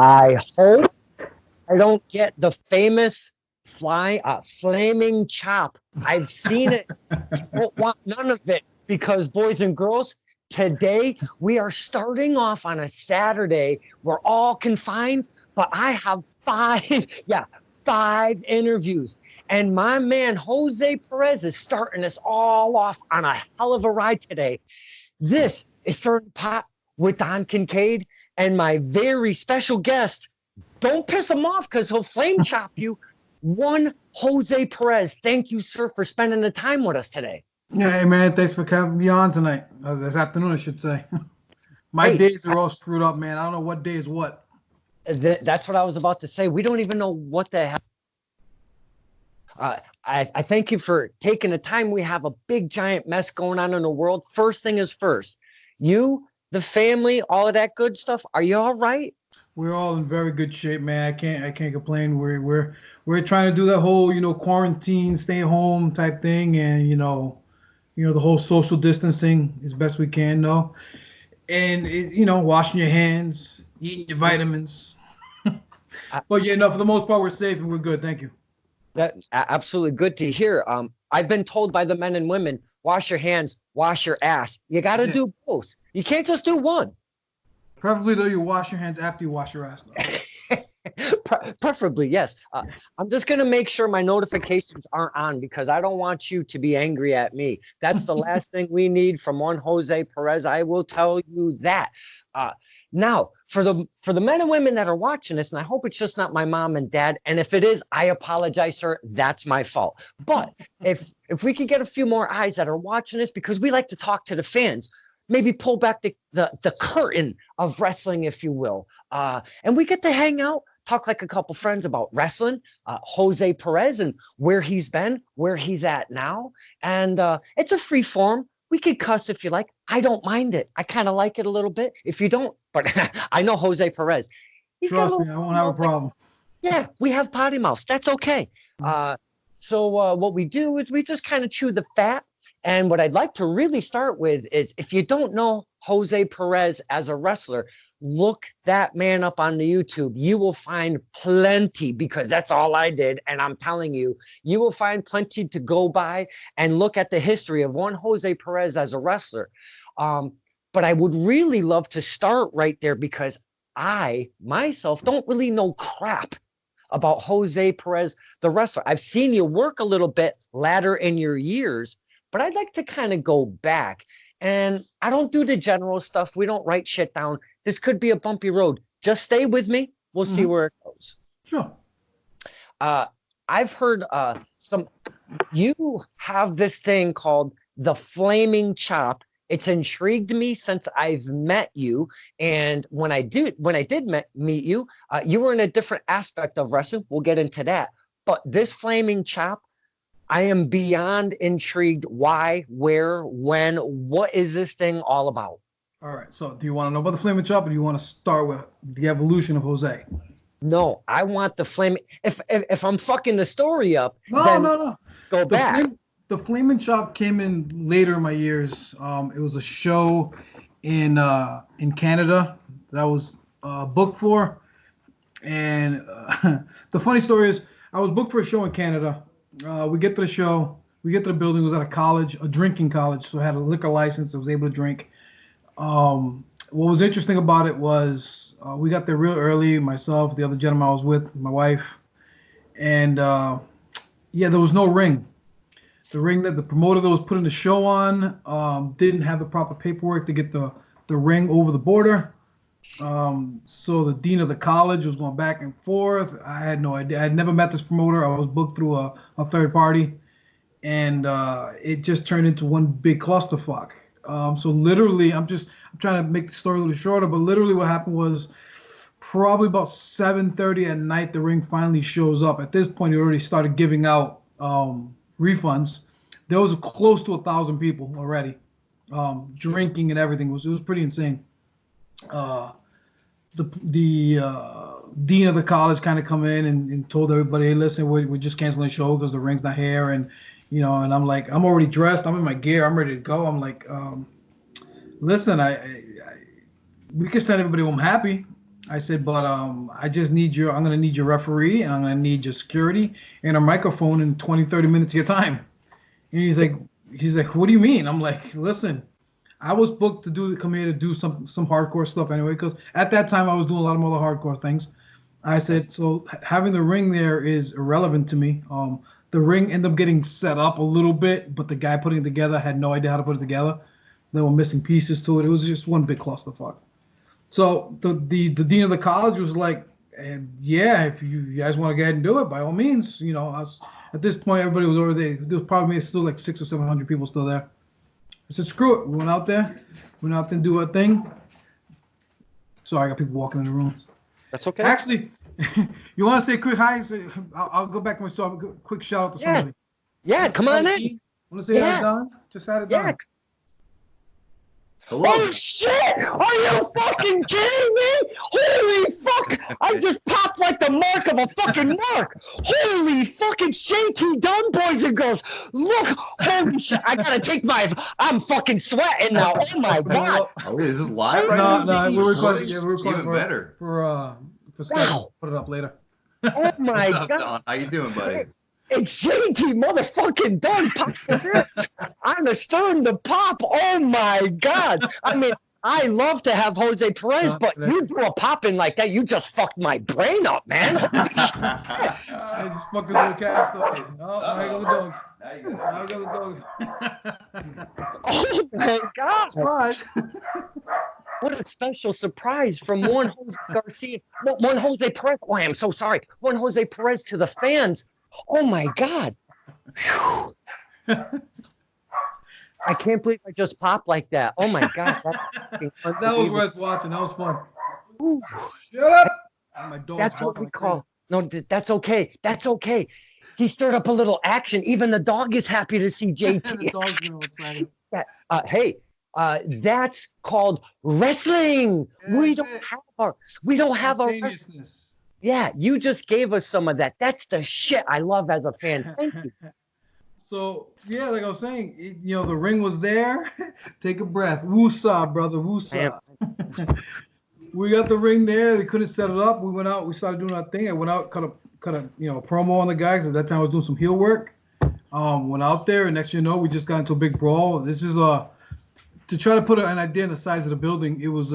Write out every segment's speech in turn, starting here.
I hope I don't get the famous flaming chop. I've seen it. I don't want none of it because, boys and girls, today we are starting off on a Saturday. We're all confined, but I have five, yeah, five interviews. And my man, Jose Perez, is starting us all off on a hell of a ride today. This is Certain Pot with Don Kincaid and my very special guest. Don't piss him off because he'll flame chop you. One Jose Perez. Thank you, sir, for spending the time with us today. Yeah, hey man, thanks for having me on tonight. This afternoon, I should say. My Hey, days are all screwed up, man. I don't know what day is what. That's what I was about to say. We don't even know what the hell. I thank you for taking the time. We have a big giant mess going on in the world. First thing is first. You, the family, all of that good stuff. Are you all right? We're all in very good shape, man. I can't complain. We're trying to do that whole, quarantine, stay home type thing, and the whole social distancing as best we can, no. And washing your hands, eating your vitamins. I, But yeah, no, for the most part, we're safe and we're good. Thank you. That's absolutely good to hear. I've been told by the men and women, wash your hands, wash your ass. You got to Yeah. do both. You can't just do one. Preferably though, you wash your hands after you wash your ass, though. Preferably, yes. I'm just going to make sure my notifications aren't on because I don't want you to be angry at me. That's the last thing we need from one Jose Perez. I will tell you that. Now, for the men and women that are watching this, and I hope it's just not my mom and dad. And if it is, I apologize, sir. That's my fault. But if we could get a few more eyes that are watching this, because we like to talk to the fans, maybe pull back the curtain of wrestling, if you will. And we get to hang out, talk like a couple friends about wrestling, Jose Perez and where he's been, where he's at now. And it's a free form. We could cuss if you like. I don't mind it. I kind of like it a little bit. If you don't, but I know Jose Perez. He's got a Trust little, me, I won't have a problem. yeah, we have potty mouths. That's okay. So what we do is we just kind of chew the fat. And what I'd like to really start with is if you don't know Jose Perez as a wrestler, look that man up on the YouTube. You will find plenty because that's all I did. And I'm telling you, you will find plenty to go by and look at the history of one Jose Perez as a wrestler. But I would really love to start right there because I myself don't really know crap about Jose Perez, the wrestler. I've seen you work a little bit later in your years, but I'd like to kind of go back. And I don't do the general stuff. We don't write shit down. This could be a bumpy road. Just stay with me. We'll see where it goes. Sure. I've heard you have this thing called the flaming chop. It's intrigued me since I've met you. And when I did meet you, you were in a different aspect of wrestling. We'll get into that. But this flaming chop, I am beyond intrigued. Why, where, when, what is this thing all about? All right. So, do you want to know about the flaming chop, or do you want to start with the evolution of Jose? No, I want the flame. If I'm fucking the story up, No, then no. go The back. the flaming chop came in later in my years. It was a show in Canada that I was booked for, and the funny story is I was booked for a show in Canada. We get to the show. We get to the building. It was at a college, a drinking college, so I had a liquor license. I was able to drink. What was interesting about it was we got there real early. Myself, the other gentleman I was with, my wife, and yeah, there was no ring. The ring that the promoter that was putting the show on didn't have the proper paperwork to get the ring over the border. So the dean of the college was going back and forth. I had no idea. I had never met this promoter. I was booked through a third party, and it just turned into one big clusterfuck. So literally, I'm trying to make the story a little shorter, but literally what happened was probably about 7:30 at night, the ring finally shows up. At this point, he already started giving out refunds. There was close to 1,000 people already drinking and everything. It was pretty insane. The dean of the college kind of come in and told everybody, hey, listen, we're just canceling the show because the ring's not here. And, and I'm like, I'm already dressed. I'm in my gear. I'm ready to go. I'm like, listen, we can send everybody home happy. I said, but I just need I'm gonna need your referee and I'm gonna need your security and a microphone in 20, 30 minutes of your time. And he's like, what do you mean? I'm like, listen, I was booked to come here to do some hardcore stuff anyway, because at that time I was doing a lot of other hardcore things. I said, so having the ring there is irrelevant to me. The ring ended up getting set up a little bit, but the guy putting it together had no idea how to put it together. There were missing pieces to it. It was just one big clusterfuck. So the dean of the college was like, yeah, if you guys want to go ahead and do it, by all means. You know, at this point, everybody was over there. There was probably still like 600 or 700 people still there. I said, screw it. We went out there and do our thing. Sorry, I got people walking in the room. That's okay. Actually, you want to say quick hi? I'll go back to my story. Quick shout out to somebody. Yeah, come on in. Want to say hi, Don? Just had it done. Yeah. Hello. Oh shit! Are you fucking kidding me? Holy fuck! I just popped like the mark of a fucking mark. Holy fuck! It's JT Dunn, boys and girls. Look, holy shit! I gotta take I'm fucking sweating now. Oh my god! Oh, is this live right No, now? we're recording. Yeah, we're recording. Even better. For Skype. Wow. Put it up later. Oh my What's up, god! Don? How you doing, buddy? It's JT motherfucking Dunn popping. I'm the stern to pop. Oh my god! I mean, I love to have Jose Perez, but you do a popping like that, you just fucked my brain up, man. I just fucked this little cast up. Oh, here go the dogs. Now you Now go the dogs. Oh my god! Surprise. What a special surprise from one Jose Garcia, no, one Jose Perez. Oh, I am so sorry. One Jose Perez to the fans. Oh my god! Whew. I can't believe I just popped like that. Oh my god! That was worth watching. That was fun. Ooh. Shut up! My dog's That's what barking we like call. No, that's okay. That's okay. He stirred up a little action. Even the dog is happy to see crazy. JT. The dog's getting all excited. Hey, that's called wrestling. Yeah, we that's don't have our. Spontaneousness. Yeah, you just gave us some of that. That's the shit I love as a fan. Thank you. So yeah, like I was saying, the ring was there. Take a breath. Woosah, brother. Woosah. We got the ring there. They couldn't set it up. We went out. We started doing our thing. I went out, cut a promo on the guys. At that time, I was doing some heel work. Went out there, and next you know, we just got into a big brawl. This is to try to put an idea in the size of the building. It was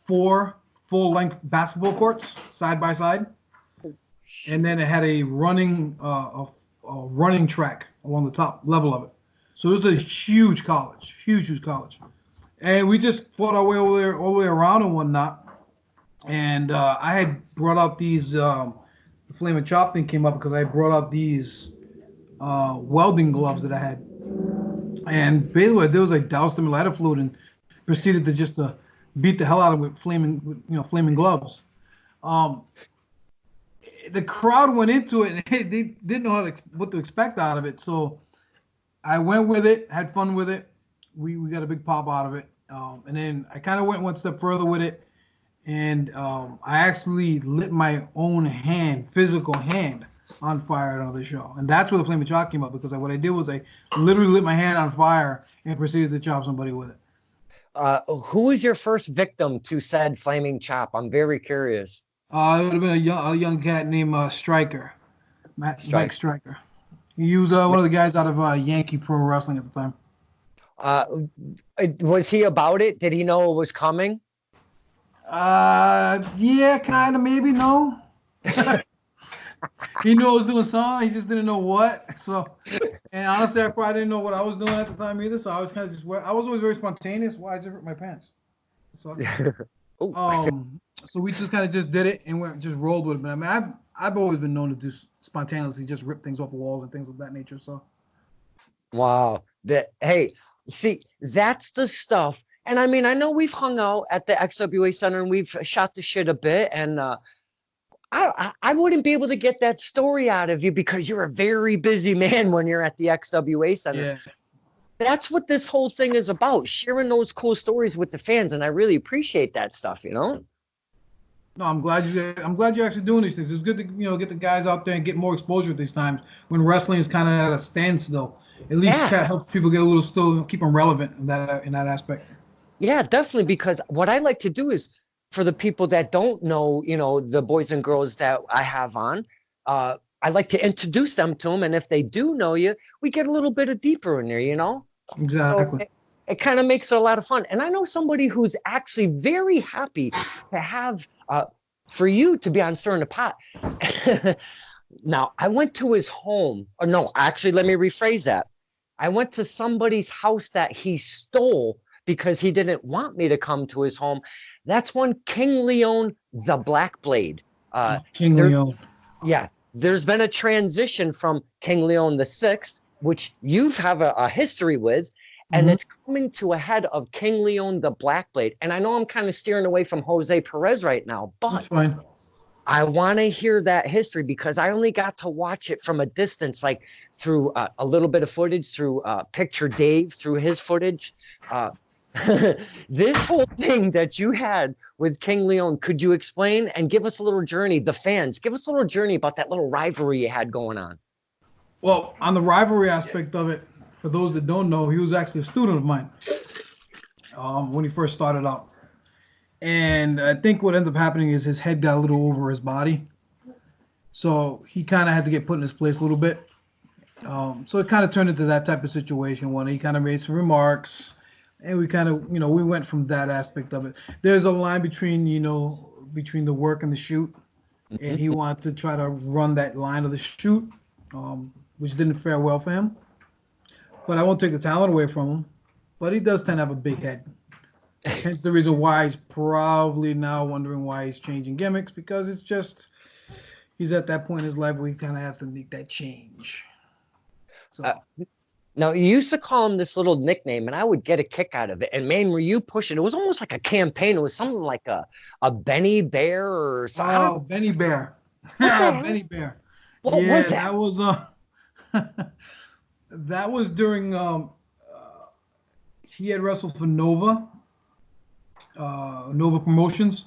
4 full-length basketball courts side by side, and then it had a running track along the top level of it. So it was a huge college, huge college, and we just fought our way all the way around and whatnot. And I had brought out these the Flame and Chop thing came up because I brought out these welding gloves that I had, and basically there was like doused them in lighter fluid and proceeded to just beat the hell out of them with flaming gloves. The crowd went into it and they didn't know what to expect out of it. So I went with it, had fun with it. We got a big pop out of it. And then I kind of went one step further with it. And I actually lit my own physical hand on fire at another show. And that's where the Flame and Chop came up, because what I did was I literally lit my hand on fire and proceeded to chop somebody with it. Who was your first victim to said flaming chop? I'm very curious. It would have been a young cat named Stryker, Mike Stryker. He was one of the guys out of Yankee Pro Wrestling at the time. Was he about it? Did he know it was coming? Yeah, kind of, maybe, no. He knew I was doing something, he just didn't know what. So, and honestly, I probably didn't know what I was doing at the time either. So I was kind of I was always very spontaneous. Why I just ripped my pants. So, so we just kind of just did it and just rolled with it. But I mean, I've always been known to do spontaneously, just rip things off of walls and things of that nature. So, wow, hey, see, that's the stuff. And I mean, I know we've hung out at the XWA Center and we've shot the shit a bit, and I wouldn't be able to get that story out of you because you're a very busy man when you're at the XWA Center. Yeah. That's what this whole thing is about, sharing those cool stories with the fans, and I really appreciate that stuff, No, I'm glad you're actually doing these things. It's good to get the guys out there and get more exposure at these times when wrestling is kind of at a standstill. At least helps people get a little still, keep them relevant in that aspect. Yeah, definitely, because what I like to do is for the people that don't know, the boys and girls that I have on, I like to introduce them to them. And if they do know you, we get a little bit of deeper in there. So Exactly. it kind of makes it a lot of fun. And I know somebody who's actually very happy to have, for you to be on Stir in the Pot. Now, I went to his home. Or no, actually, let me rephrase that. I went to somebody's house that he stole because he didn't want me to come to his home. That's one King Leon the Black Blade. King there- Leon. Yeah, there's been a transition from King Leon the Sixth, which you have a history with, and Mhm. it's coming to a head of King Leon the Black Blade. And I know I'm kind of steering away from Jose Perez right now, but That's fine. I want to hear that history because I only got to watch it from a distance, like through a little bit of footage, through Picture Dave, through his footage. Uh, this whole thing that you had with King Leon, could you explain and give us a little journey, the fans, give us a little journey about that little rivalry you had going on? Well, on the rivalry aspect of it, for those that don't know, he was actually a student of mine when he first started out. And I think what ended up happening is his head got a little over his body. So he kind of had to get put in his place a little bit. So it kind of turned into that type of situation when he kind of made some remarks. And we kind of, we went from that aspect of it. There's a line between the work and the shoot. And he wanted to try to run that line of the shoot, which didn't fare well for him. But I won't take the talent away from him. But he does tend to have a big head. Hence the reason why he's probably now wondering why he's changing gimmicks, because it's just he's at that point in his life where he kind of has to make that change. So now you used to call him this little nickname, and I would get a kick out of it. And man, were you pushing? It was almost like a campaign. It was something like a Benny Bear or something. Oh, Benny Bear. Benny Bear. What was that? That was that was during he had wrestled for Nova Promotions,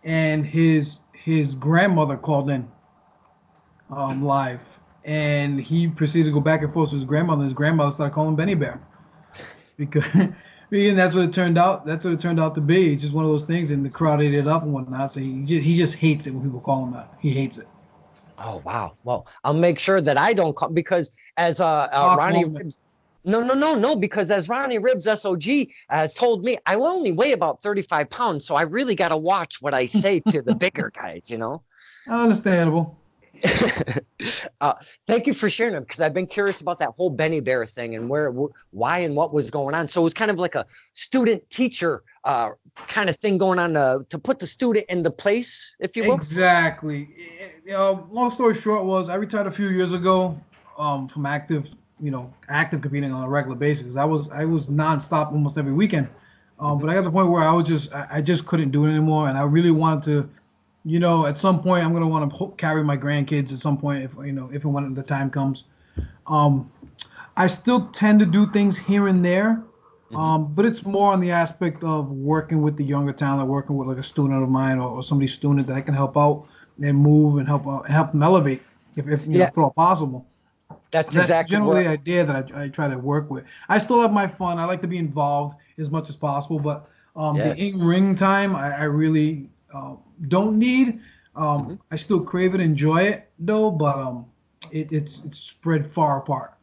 and his grandmother called in live, and he proceeded to go back and forth with his grandmother. His grandmother started calling him Benny Bear because and that's what it turned out. That's what it turned out to be. It's just one of those things, and the crowd ate it up and whatnot. So he just hates it when people call him that. He hates it. Oh wow. Well, I'll make sure that I don't call, because as Ronnie Ribs, no, because as Ronnie Ribs SOG has told me, I only weigh about 35 pounds, so I really got to watch what I say to the bigger guys. Understandable. Thank you for sharing it, because I've been curious about that whole Benny Bear thing and why and what was going on. So it was kind of like a student teacher kind of thing going on to put the student in the place, if you will. Exactly. Long story short was I retired a few years ago from active competing on a regular basis. I was nonstop almost every weekend. But I got to the point where I just couldn't do it anymore, and I really wanted to, at some point I'm gonna want to carry my grandkids at some point if and when the time comes. I still tend to do things here and there, but it's more on the aspect of working with the younger talent, working with like a student of mine or somebody's student that I can help out and move and help them elevate if at all possible. That's exactly generally the idea that I try to work with. I still have my fun. I like to be involved as much as possible, but the in-ring time I really don't need. I still crave it, enjoy it though, but it's spread far apart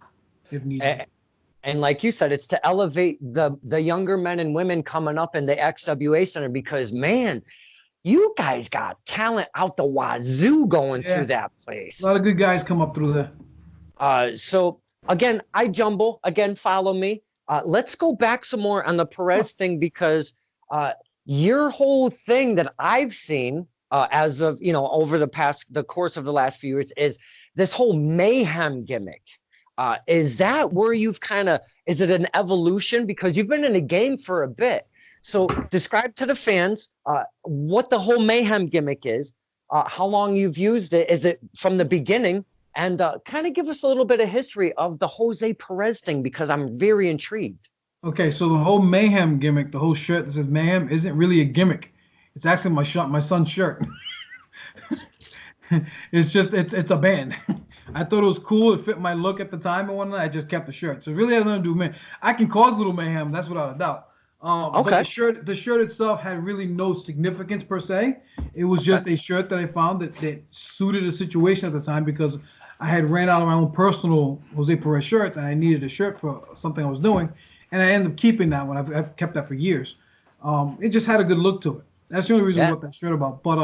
if needed. And like you said, it's to elevate the younger men and women coming up in the XWA Center, because man, you guys got talent out the wazoo going through that place. A lot of good guys come up through there. So again, I jumble. Again, follow me. Let's go back some more on the Perez thing, because your whole thing that I've seen as of over the course of the last few years is this whole mayhem gimmick. Is that where you've is it an evolution? Because you've been in the game for a bit. So describe to the fans what the whole mayhem gimmick is, how long you've used it. Is it from the beginning? And kind of give us a little bit of history of the Jose Perez thing, because I'm very intrigued. Okay, so the whole mayhem gimmick, the whole shirt that says mayhem, isn't really a gimmick. It's actually my son's shirt. It's a band. I thought it was cool. It fit my look at the time and whatnot. I just kept the shirt. So it really has nothing to do with me. I can cause little mayhem. That's without a doubt. But Okay. the shirt itself had really no significance per se. It was just a shirt that I found that suited the situation at the time because I had ran out of my own personal Jose Perez shirts and I needed a shirt for something I was doing, and I ended up keeping that one. I've kept that for years. It just had a good look to it. That's the only reason Yeah. what that shirt about. But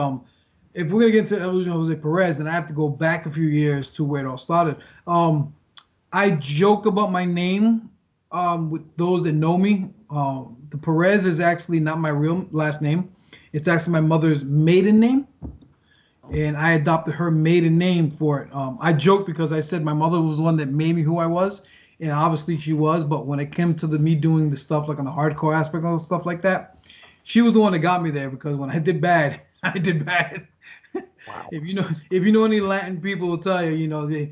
if we're gonna get into evolution of Jose Perez, then I have to go back a few years to where it all started. I joke about my name with those that know me. The Perez is actually not my real last name. It's actually my mother's maiden name, and I adopted her maiden name for it. I joke because I said my mother was the one that made me who I was, and obviously she was. But when it came to me doing the stuff like on the hardcore aspect of stuff like that, she was the one that got me there because when I did bad, I did bad. Wow. If you know any Latin people will tell you,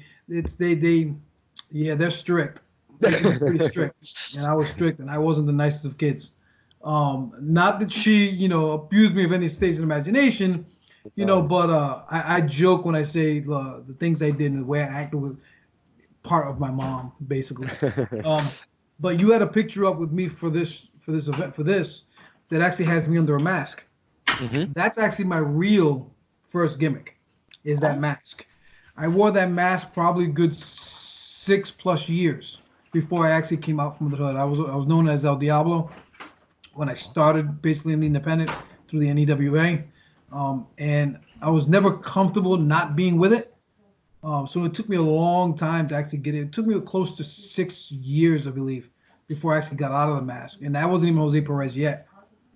yeah, they're strict. They're pretty strict, and I was strict, and I wasn't the nicest of kids. Not that she, abused me of any stage of imagination, but I joke when I say the things I did and the way I acted with part of my mom, basically. Um, but you had a picture up with me for this event for this that actually has me under a mask. Hmm. That's actually my real first gimmick, is that Oh, mask. I wore that mask probably a good 6+ years before I actually came out from the hood. I was known as El Diablo when I started basically in the independent through the NEWA, and I was never comfortable not being with it. So it took me a long time to actually get it. It took me close to 6 years, I believe, before I actually got out of the mask, and that wasn't even Jose Perez yet.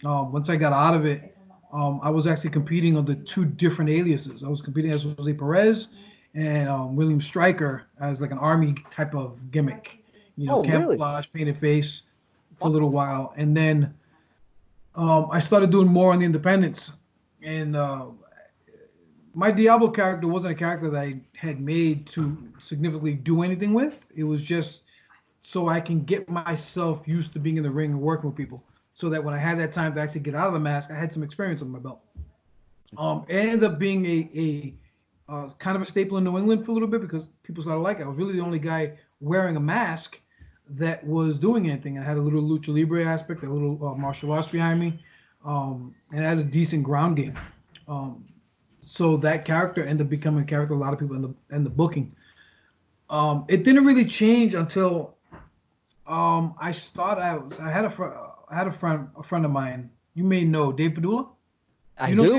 Once I got out of it, I was actually competing under two different aliases. I was competing as Jose Perez and William Stryker as like an army type of gimmick, oh, really? camouflage, painted face for a Wow. little while, and then I started doing more on the independents. And my Diablo character wasn't a character that I had made to significantly do anything with. It was just so I can get myself used to being in the ring and working with people, so that when I had that time to actually get out of the mask, I had some experience under my belt. It ended up being a kind of a staple in New England for a little bit because people started like it. I was really the only guy wearing a mask that was doing anything. I had a little lucha libre aspect, a little martial arts behind me, and I had a decent ground game. Um, so that character ended up becoming a character a lot of people in the booking. It didn't really change until I started. I had a friend of mine. You may know Dave Padula. Do I you know Dave? do.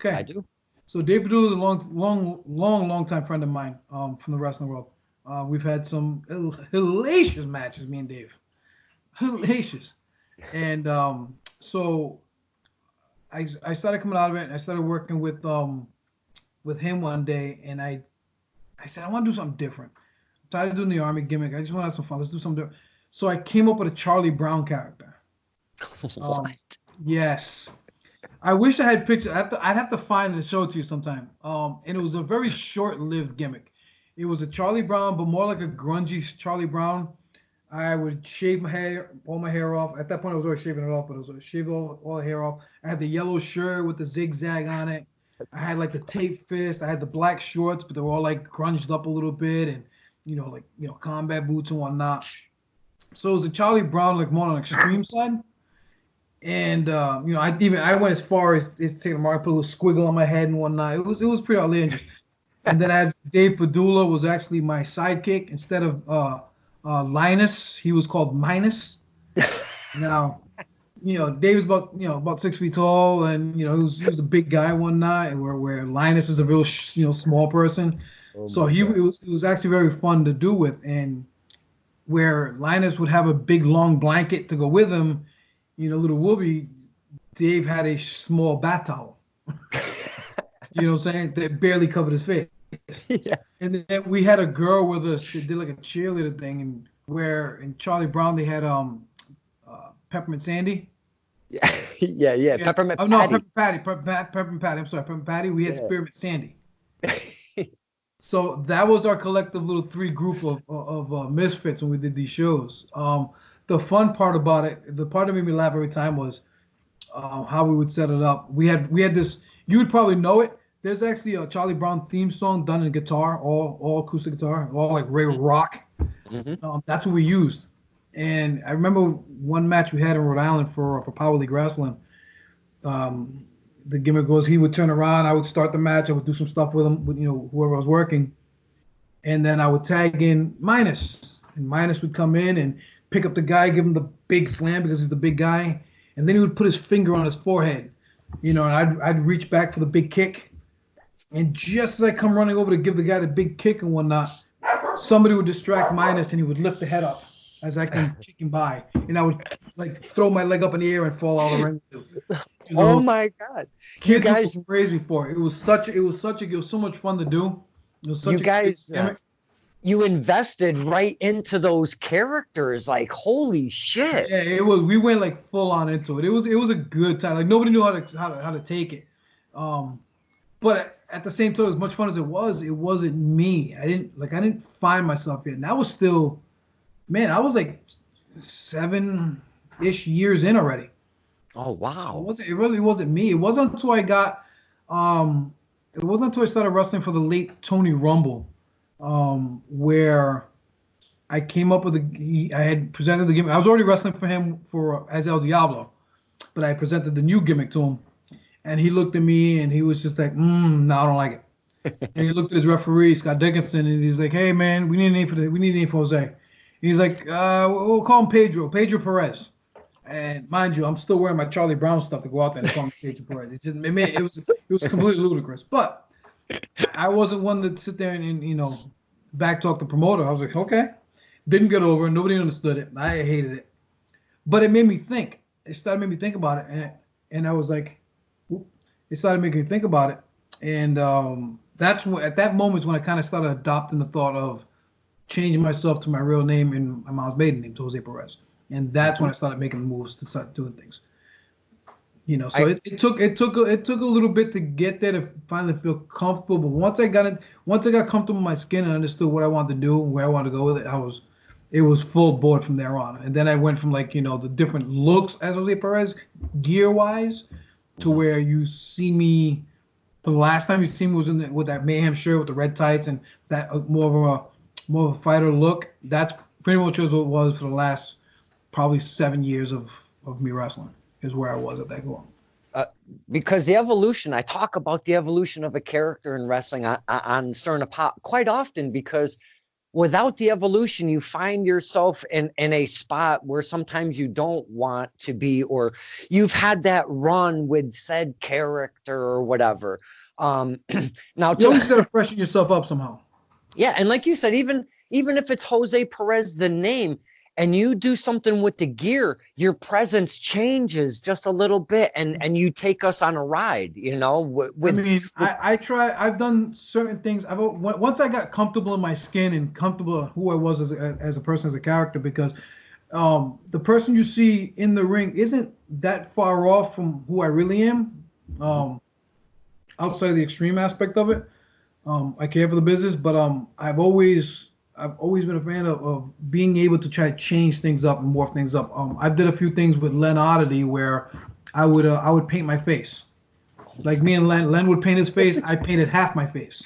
I Okay. do. So Dave Padula is a long time friend of mine from the wrestling world. We've had some hellacious matches, me and Dave. Hellacious. And so I started coming out of it. And I started working with him one day, and I said I want to do something different. I'm tired of doing the army gimmick. I just want to have some fun. Let's do something different. So I came up with a Charlie Brown character. Um, What? yes. I wish I had pictures. I'd have to find it and show it to you sometime. And it was a very short-lived gimmick. It was a Charlie Brown, but more like a grungy Charlie Brown. I would shave my hair, all my hair off. At that point, I was already shaving it off, but I was shaving all the hair off. I had the yellow shirt with the zigzag on it. I had like the tape fist. I had the black shorts, but they were all like grunged up a little bit, and combat boots and whatnot. So it was a Charlie Brown, like more on the extreme side. And I went as far as taking a mark, put a little squiggle on my head and whatnot. It was pretty outlandish. And then I had Dave Padula was actually my sidekick instead of Linus. He was called Minus. Now, Dave was about 6 feet tall, and he was a big guy one night, where Linus is a real small person. Oh So my it God. was actually very fun to do with, and where Linus would have a big long blanket to go with him, little Whoopi, Dave had a small bath towel. You know what I'm saying? That barely covered his face. Yeah. And then we had a girl with us that did like a cheerleader thing, and where in Charlie Brown they had Peppermint Sandy. Yeah. Yeah. Yeah. Yeah. Peppermint Oh no, patty. Peppermint Patty. I'm sorry, Peppermint Patty. We had Yeah. Spearmint Sandy. So that was our collective little three group of misfits when we did these shows. The fun part about it, the part that made me laugh every time was how we would set it up. We had this. You would probably know it. There's actually a Charlie Brown theme song done in guitar, all acoustic guitar, all like Ray rock. Hmm. That's what we used. And I remember one match we had in Rhode Island for Power League Wrestling. The gimmick was he would turn around, I would start the match, I would do some stuff with him, with whoever I was working, and then I would tag in Minus, and Minus would come in and pick up the guy, give him the big slam because he's the big guy, and then he would put his finger on his forehead, and I'd reach back for the big kick, and just as I come running over to give the guy the big kick and whatnot, somebody would distract Minus and he would lift the head up as I came kicking by, and I would like throw my leg up in the air and fall out of the ring. Oh my God! You guys were crazy for it. It was so much fun to do. It was such you guys, you invested right into those characters. Like, holy shit! Yeah, it was. We went like full on into it. It was a good time. Like nobody knew how to take it. But at the same time, as much fun as it wasn't me. I didn't find myself yet. And I was still, man, I was like 7-ish years in already. Oh wow! So it really wasn't me. It wasn't until I got, it wasn't until I started wrestling for the late Tony Rumble, where I came up with I had presented the gimmick. I was already wrestling for him as El Diablo, but I presented the new gimmick to him, and he looked at me and he was just like, no, I don't like it. And he looked at his referee, Scott Dickinson, and he's like, hey man, we need a name for Jose. And he's like, we'll call him Pedro Perez. And mind you, I'm still wearing my Charlie Brown stuff to go out there and call me Pedro Perez. It was completely ludicrous. But I wasn't one to sit there and backtalk the promoter. I was like, okay. Didn't get over it. Nobody understood it. I hated it. But it made me think. It started making me think about it. And I was like, it started making me think about it. And that's when, at that moment, is when I kind of started adopting the thought of changing myself to my real name and my mom's maiden name, to Jose Perez. And that's when I started making moves to start doing things. So it took a little bit to get there to finally feel comfortable. But once I got comfortable in my skin and understood what I wanted to do and where I wanted to go with it, it was full board from there on. And then I went from the different looks as Jose Perez, gear wise, to where you see me. The last time you see me was with that Mayhem shirt with the red tights and that more of a fighter look. That's pretty much what it was for the last probably 7 years of me wrestling is where I was at that point. Because the evolution, I talk about the evolution of a character in wrestling on Stirring the Pot quite often, because without the evolution, you find yourself in a spot where sometimes you don't want to be, or you've had that run with said character or whatever. Now, you always got to freshen yourself up somehow. Yeah, and like you said, even if it's Jose Perez, the name, and you do something with the gear, your presence changes just a little bit, and you take us on a ride, I've done certain things. Once I got comfortable in my skin and comfortable who I was as a person, as a character, because the person you see in the ring isn't that far off from who I really am, outside of the extreme aspect of it. I care for the business, but I've always been a fan of being able to try to change things up and morph things up. I did a few things with Len Oddity where I would paint my face. Like me and Len would paint his face. I painted half my face.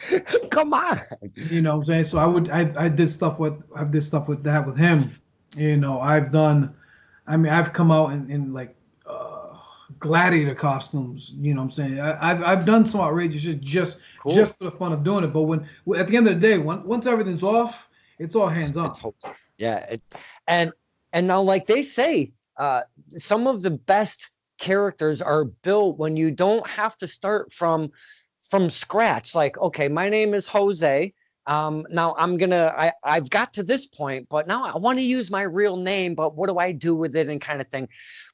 Come on. You know what I'm saying? So I did stuff with that with him. I've come out in like gladiator costumes. You know what I'm saying? I've done some outrageous shit just for the fun of doing it. But when at the end of the day, once everything's off, it's all hands on. Yeah, and now, like they say, some of the best characters are built when you don't have to start from scratch. Like, okay, my name is Jose. Now I've got to this point, but now I want to use my real name. But what do I do with it, and kind of thing.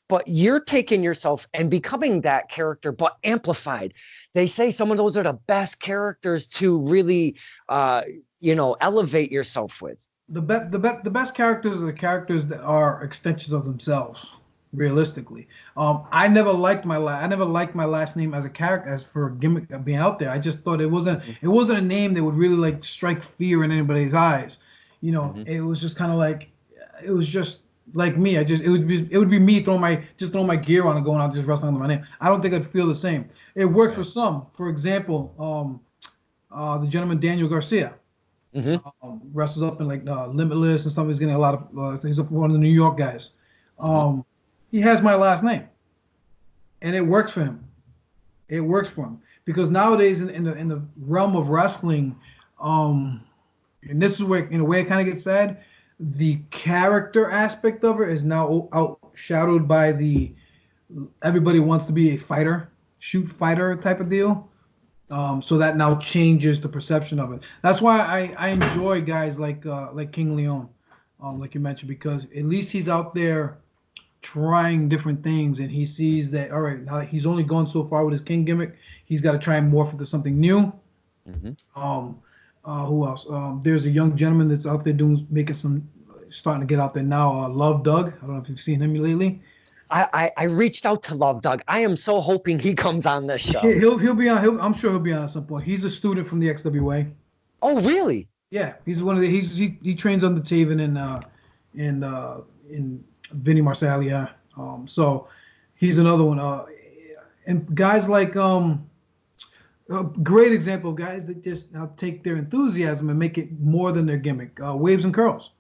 But you're taking yourself and becoming that character, but amplified. They say some of those are the best characters to really, elevate yourself with. The best characters are the characters that are extensions of themselves. Realistically, I never liked my last name as a character, as for a gimmick of being out there. I just thought it wasn't a name that would really like strike fear in anybody's eyes. It was just kind of like, it was just like me. It would be me throwing my gear on and going out just wrestling under my name. I don't think I'd feel the same. It worked for some. For example, the gentleman Daniel Garcia. Hmm. Wrestles up in like Limitless and stuff. He's getting a lot of things up with one of the New York guys. He has my last name, and it works for him. It works for him because nowadays in the realm of wrestling, and this is where in a way it kind of gets sad. The character aspect of it is now outshadowed by the everybody wants to be a fighter, shoot fighter type of deal. So that now changes the perception of it. That's why I enjoy guys like King Leon, like you mentioned, because at least he's out there trying different things, and he sees that all right, now he's only gone so far with his King gimmick. He's got to try and morph into something new. Hmm. Who else? There's a young gentleman that's out there starting to get out there now. Love Doug. I don't know if you've seen him lately. I reached out to Love Doug. I am so hoping he comes on this show. He'll be on. I'm sure he'll be on at some point. He's a student from the XWA. Oh, really? Yeah, he's one of the. He trains under Taven in Vinny Marsaglia. So he's another one. And guys like a great example of guys that just take their enthusiasm and make it more than their gimmick. Waves and Curls.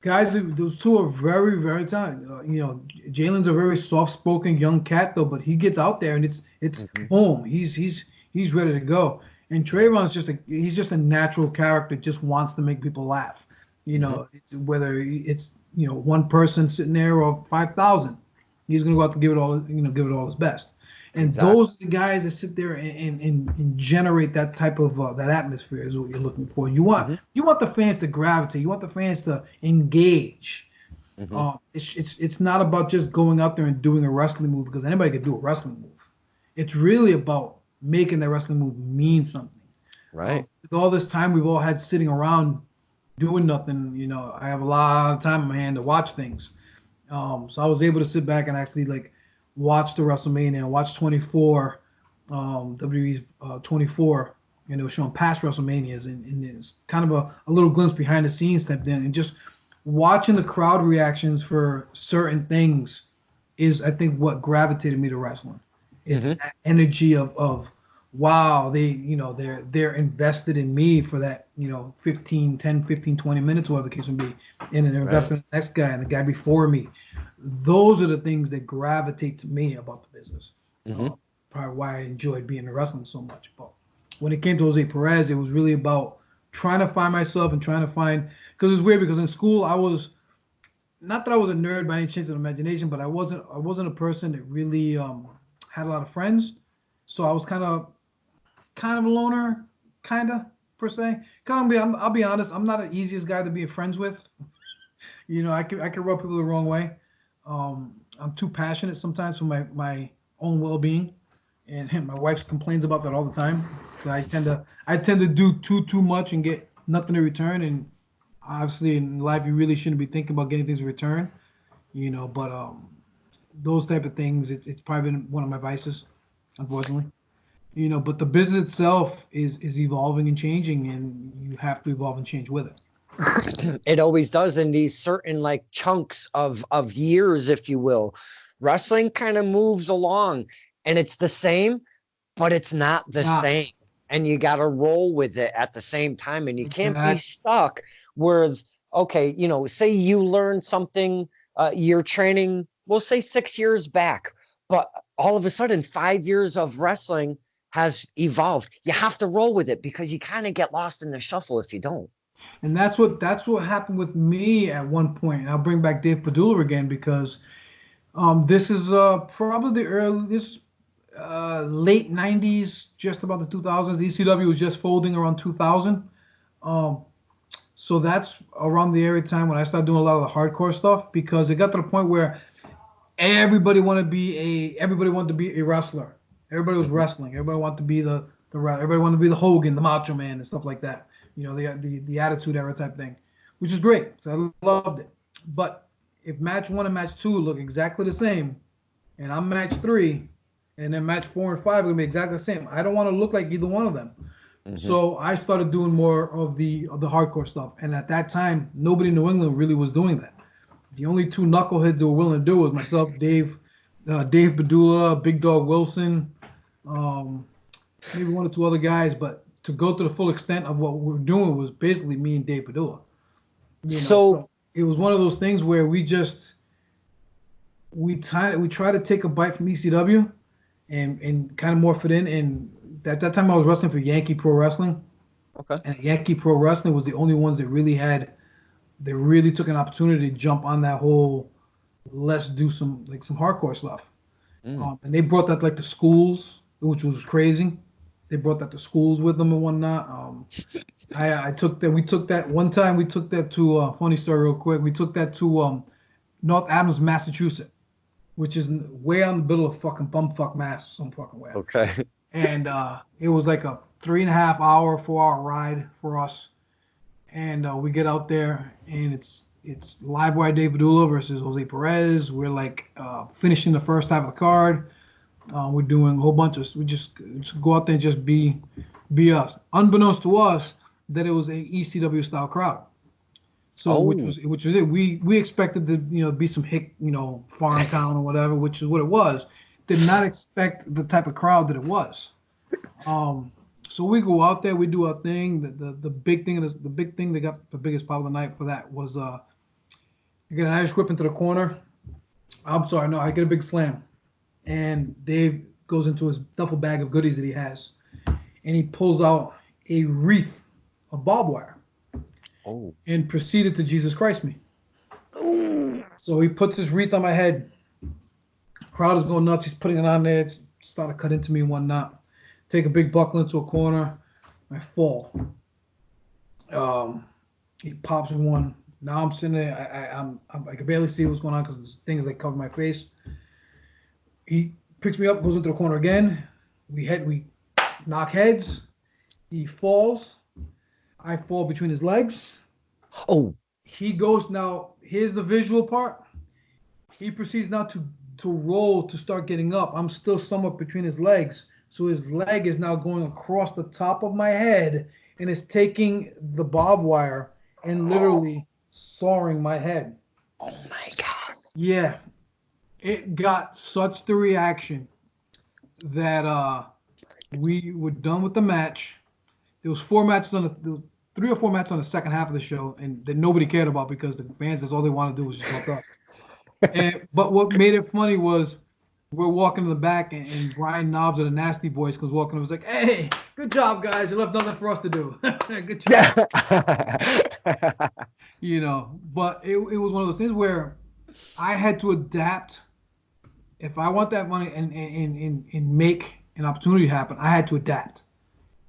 Guys, those two are very, very talented. Jalen's a very soft-spoken young cat though, but he gets out there and it's boom. He's ready to go. And Trayvon's he's just a natural character. Just wants to make people laugh. Whether it's one person sitting there or 5,000, he's gonna go out to give it all his best. And exactly. Those are the guys that sit there and generate that type of that atmosphere is what you're looking for. You want the fans to gravitate. You want the fans to engage. It's not about just going out there and doing a wrestling move because anybody can do a wrestling move. It's really about making that wrestling move mean something. Right. With all this time we've all had sitting around doing nothing, I have a lot of time in my hand to watch things. So I was able to sit back and actually watch the WrestleMania and watch 24, WWE's 24, and it was showing past WrestleManias, and it's kind of a little glimpse behind the scenes type thing, and just watching the crowd reactions for certain things is, I think, what gravitated me to wrestling. It's that energy of wow, they're invested in me for that 15, 20 minutes, whatever the case may be, and they're invested in the next guy and the guy before me. Those are the things that gravitate to me about the business. Probably why I enjoyed being in wrestling so much. But when it came to Jose Perez, it was really about trying to find myself and trying to find, because it's weird because in school I was, not that I was a nerd by any chance of imagination, but I wasn't a person that really had a lot of friends. So I was kind of a loner, per se. I'll be honest, I'm not the easiest guy to be friends with. I can rub people the wrong way. I'm too passionate sometimes for my own well-being, and my wife complains about that all the time. So I tend to do too much and get nothing in return. And obviously in life you really shouldn't be thinking about getting things in return, But those type of things, it's probably been one of my vices, unfortunately. But the business itself is evolving and changing, and you have to evolve and change with it. It always does in these certain chunks of years, if you will. Wrestling kind of moves along and it's the same, but it's not the same. And you got to roll with it at the same time. And you can't be stuck with, okay, say you learn something, you're training, we'll say 6 years back, but all of a sudden 5 years of wrestling has evolved. You have to roll with it because you kind of get lost in the shuffle if you don't. And that's what happened with me at one point. And I'll bring back Dave Padula again because this is probably late 90s, just about the 2000s. ECW was just folding around 2000. So that's around the area time when I started doing a lot of the hardcore stuff, because it got to the point where everybody wanted to be a wrestler. Everybody was wrestling. Everybody wanted to be everybody wanted to be the Hogan, the Macho Man, and stuff like that. The Attitude Era type thing, which is great. So I loved it. But if match 1 and match 2 look exactly the same, and I'm match 3, and then match 4 and 5 are gonna be exactly the same, I don't want to look like either one of them. So I started doing more of the hardcore stuff. And at that time, nobody in New England really was doing that. The only 2 knuckleheads that were willing to do it was myself, Dave Padula, Big Dog Wilson, maybe 1 or 2 other guys. But to go to the full extent of what we were doing was basically me and Dave Padula. So It was one of those things where we try to take a bite from ECW and kind of morph it in. And at that time I was wrestling for Yankee Pro Wrestling. okay. And Yankee Pro Wrestling was the only ones that really took an opportunity to jump on that whole, let's do some hardcore stuff. And they brought that like to schools, which was crazy. They brought that to schools with them and whatnot. We took that to funny story real quick. We took that to North Adams, Massachusetts, which is way out in the middle of fucking bumfuck Mass, some fucking way. Okay. And it was like a 3.5 hour, 4 hour ride for us. And we get out there, and it's live wire Dave Padula versus Jose Perez. We're like finishing the first half of the card. We're doing a whole bunch of. We just go out there and just be us. Unbeknownst to us, that it was a ECW style crowd. So which was it. We expected to be some hick farm town or whatever, which is what it was. Did not expect the type of crowd that it was. So we go out there, we do our thing. The big thing that got the biggest pop of the night for that was you get an Irish whip into the corner. I'm sorry, no, I get a big slam. And Dave goes into his duffel bag of goodies that he has, and he pulls out a wreath of barbed wire. Oh. And proceeded to Jesus Christ me. So he puts his wreath on my head. Crowd is going nuts. He's putting it on there. It's starting to cut into me and whatnot. Take a big buckle into a corner. I fall. He pops one. Now I'm sitting there. I can barely see what's going on because there's things that cover my face. He picks me up, goes into the corner again. We knock heads. He falls. I fall between his legs. Oh. He goes now. Here's the visual part. He proceeds now to roll to start getting up. I'm still somewhat between his legs. So his leg is now going across the top of my head and is taking the barbed wire and literally sawing my head. Oh my God. Yeah. It got such the reaction that we were done with the match. There was 3 or 4 matches on the second half of the show, and that nobody cared about because the fans, that's all they wanted to do was just walk up. But what made it funny was we're walking in the back, and Brian Knobs of the Nasty Boys comes walking and was like, "Hey, good job, guys. You left nothing for us to do." Good job. But it was one of those things where I had to adapt. If I want that money and make an opportunity happen, I had to adapt.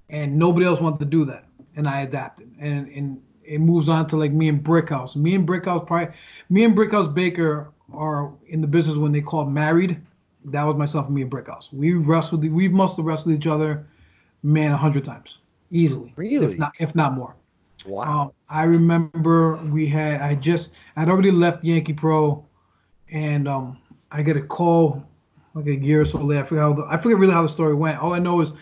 And nobody else wanted to do that. And I adapted. And it moves on to like me and Brickhouse. Me and Brickhouse Baker are in the business when they called married. That was myself and me and Brickhouse. We must have wrestled each other, man, 100 times. Easily. Really? If not more. Wow. I remember I'd already left Yankee Pro, and I get a call like a year or so later. I forget really how the story went. All I know is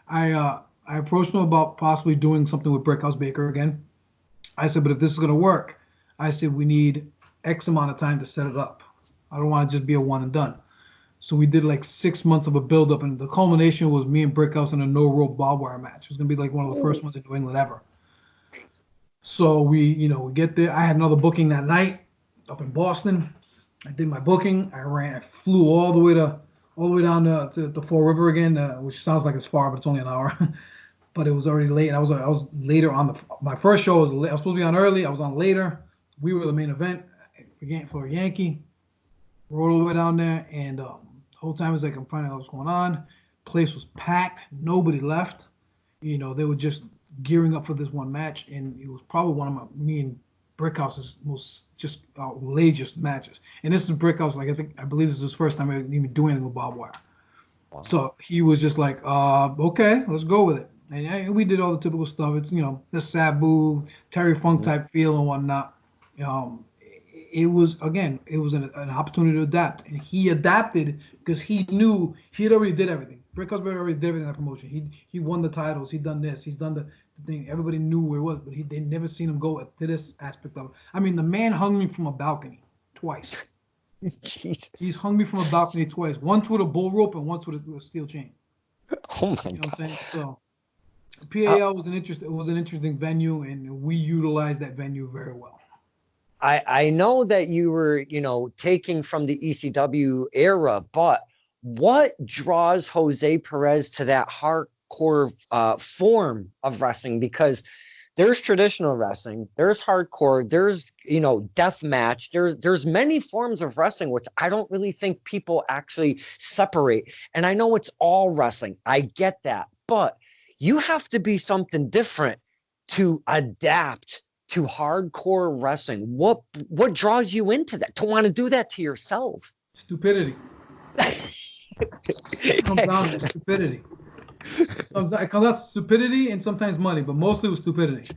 I approached him about possibly doing something with Brickhouse Baker again. I said, but if this is going to work, I said, we need X amount of time to set it up. I don't want to just be a one and done. So we did like 6 months of a build-up, and the culmination was me and Brickhouse in a no-rope barbed wire match. It was going to be like one of the first ones in New England ever. So we get there. I had another booking that night up in Boston. I did my booking. I flew all the way down to Fall River again, which sounds like it's far, but it's only an hour. But it was already late. I was later on my first show. I was supposed to be on early. I was on later. We were the main event for Yankee. Rode all the way down there, and the whole time it was like I'm finding out what's going on. Place was packed. Nobody left. They were just gearing up for this one match, and it was probably one of me and Brickhouse's most just outrageous matches. And this is Brickhouse, I believe this is his first time even doing anything with barbed wire. Wow. So he was just like, okay, let's go with it. And we did all the typical stuff. It's the Sabu, Terry Funk type feel and whatnot. It was an opportunity to adapt, and he adapted because he knew he had already did everything. Brickhouse already did everything in that promotion. He won the titles. He'd done this. He's done the thing. Everybody knew where it was, but they never seen him go to this aspect of it. I mean, the man hung me from a balcony twice. Jesus. He's hung me from a balcony twice. Once with a bull rope and once with a steel chain. Oh my God. What I'm saying? So PAL was an interesting venue, and we utilized that venue very well. I know that you were, taking from the ECW era, but what draws Jose Perez to that hardcore form of wrestling? Because there's traditional wrestling, there's hardcore, there's death match, there's many forms of wrestling which I don't really think people actually separate. And I know it's all wrestling, I get that, but you have to be something different to adapt to hardcore wrestling. What draws you into that, to want to do that to yourself? Stupidity. It comes down to stupidity. It comes down to stupidity and sometimes money, but mostly with stupidity.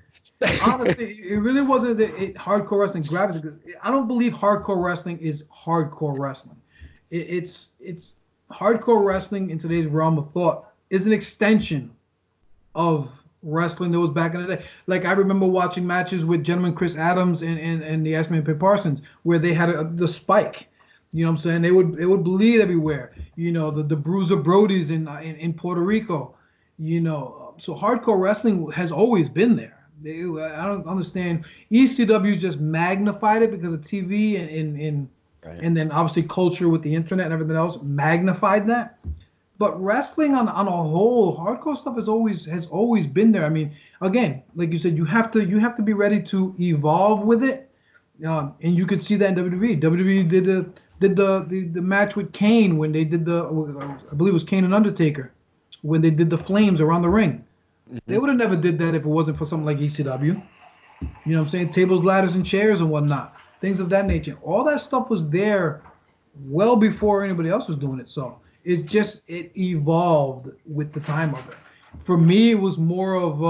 Honestly, it really wasn't hardcore wrestling gravity. I don't believe hardcore wrestling is hardcore wrestling. It's hardcore wrestling in today's realm of thought is an extension of wrestling that was back in the day. Like, I remember watching matches with Gentleman Chris Adams and the Iceman Pit Parsons where they had the spike. You know what I'm saying? It would bleed everywhere. The Bruiser Brodies in Puerto Rico. So hardcore wrestling has always been there. I don't understand. ECW just magnified it because of TV and then obviously culture with the internet and everything else magnified that. But wrestling on a whole, hardcore stuff has always been there. I mean, again, like you said, you have to be ready to evolve with it, and you could see that in WWE. WWE did the match with Kane when they did I believe it was Kane and Undertaker, when they did the flames around the ring. Mm-hmm. They would have never did that if it wasn't for something like ECW. You know what I'm saying? Tables, ladders, and chairs and whatnot, things of that nature. All that stuff was there well before anybody else was doing it. So it evolved with the time of it. For me, it was more of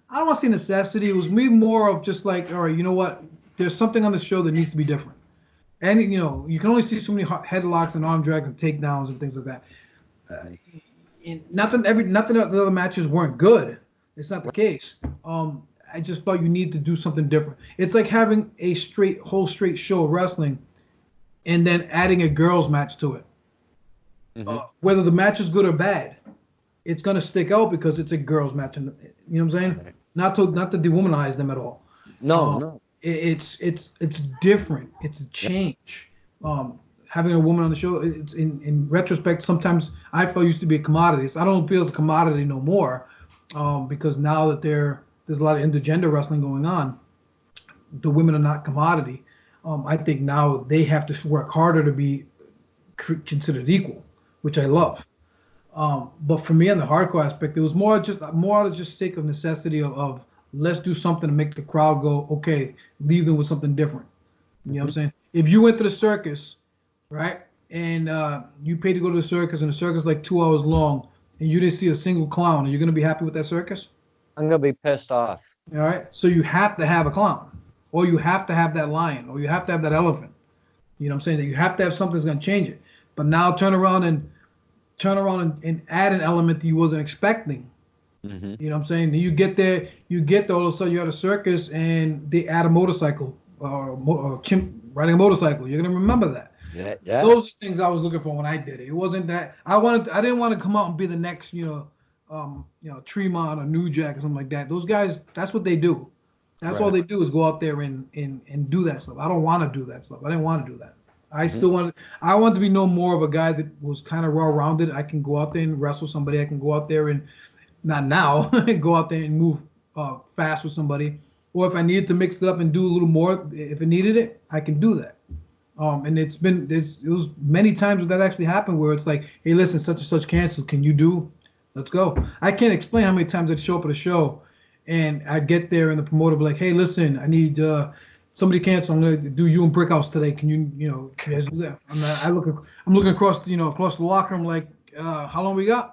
I don't want to say necessity. It was me more of just like, all right, you know what? There's something on the show that needs to be different. And you can only see so many headlocks and arm drags and takedowns and things like that. Not that the other matches weren't good. It's not the case. I just felt you need to do something different. It's like having a whole straight show of wrestling and then adding a girls match to it. Mm-hmm. Whether the match is good or bad, it's going to stick out because it's a girls match. You know what I'm saying? Right. Not to dewomanize them at all. No. It's different. It's a change. Having a woman on the show, it's in retrospect, sometimes I felt used to be a commodity. So I don't feel it's a commodity no more, because now that there's a lot of intergender wrestling going on, the women are not commodity. I think now they have to work harder to be considered equal, which I love. But for me on the hardcore aspect, it was more out of just sake of necessity of let's do something to make the crowd go, okay, leave them with something different. You know what I'm saying? If you went to the circus, right, and you paid to go to the circus, and the circus is like 2 hours long, and you didn't see a single clown, are you going to be happy with that circus? I'm going to be pissed off. All right? So you have to have a clown, or you have to have that lion, or you have to have that elephant. You know what I'm saying? That you have to have something that's going to change it. But now turn around and add an element that you wasn't expecting. Mm-hmm. You know what I'm saying? You get there, all of a sudden you're at a circus and they add a motorcycle or chimp riding a motorcycle. You're going to remember that. Yeah. Those are things I was looking for when I did it. It wasn't that I didn't want to come out and be the next, Tremont or New Jack or something like that. Those guys, that's what they do. That's all they do is go out there and do that stuff. I don't want to do that stuff. I didn't want to do that. I want to be no more of a guy that was kind of well-rounded. I can go out there and wrestle somebody. I can go out there and, not now, go out there and move fast with somebody. Or if I needed to mix it up and do a little more, if it needed it, I can do that. And it was many times where that actually happened where it's like, hey, listen, such and such canceled. Can you do? Let's go. I can't explain how many times I'd show up at a show and I'd get there and the promoter would be like, hey, listen, I need somebody canceled. I'm going to do you and Brickhouse today. Can you guys do that? I'm looking across the locker. I'm like, how long we got?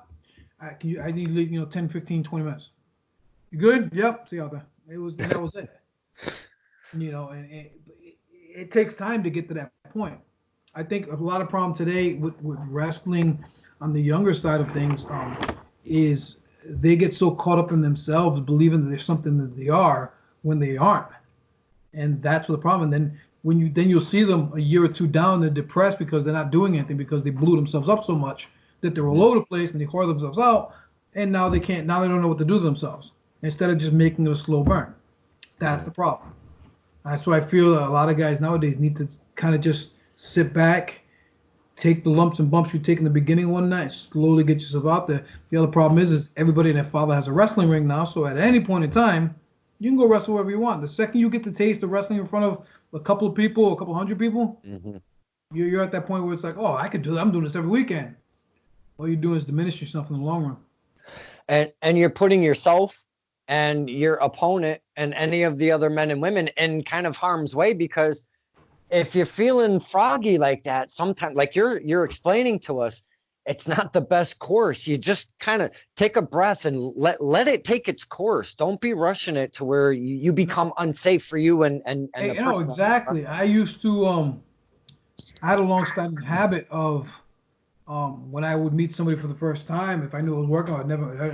I need to leave, 10, 15, 20 minutes. You good? Yep. See you out there. That was it. And it takes time to get to that point. I think a lot of problem today with wrestling on the younger side of things is they get so caught up in themselves, believing that there's something that they are when they aren't. And that's what the problem. And then you'll see them a year or two down, they're depressed because they're not doing anything because they blew themselves up so much that they're all over the place and they whore themselves out, and now they can't. Now they don't know what to do to themselves. Instead of just making it a slow burn, that's the problem. That's why I feel that a lot of guys nowadays need to kind of just sit back, take the lumps and bumps you take in the beginning one night, slowly get yourself out there. The other problem is everybody and their father has a wrestling ring now, so at any point in time, you can go wrestle wherever you want. The second you get to taste of wrestling in front of a couple of people, a couple hundred people, you're at that point where it's like, oh, I could do that. I'm doing this every weekend. All you're doing is diminish yourself in the long run. And you're putting yourself and your opponent and any of the other men and women in kind of harm's way, because if you're feeling froggy like that, sometimes, like you're explaining to us, it's not the best course. You just kind of take a breath and let it take its course. Don't be rushing it to where you become unsafe for you and hey, you know, exactly. I used to I had a long-standing habit of when I would meet somebody for the first time, if I knew it was working,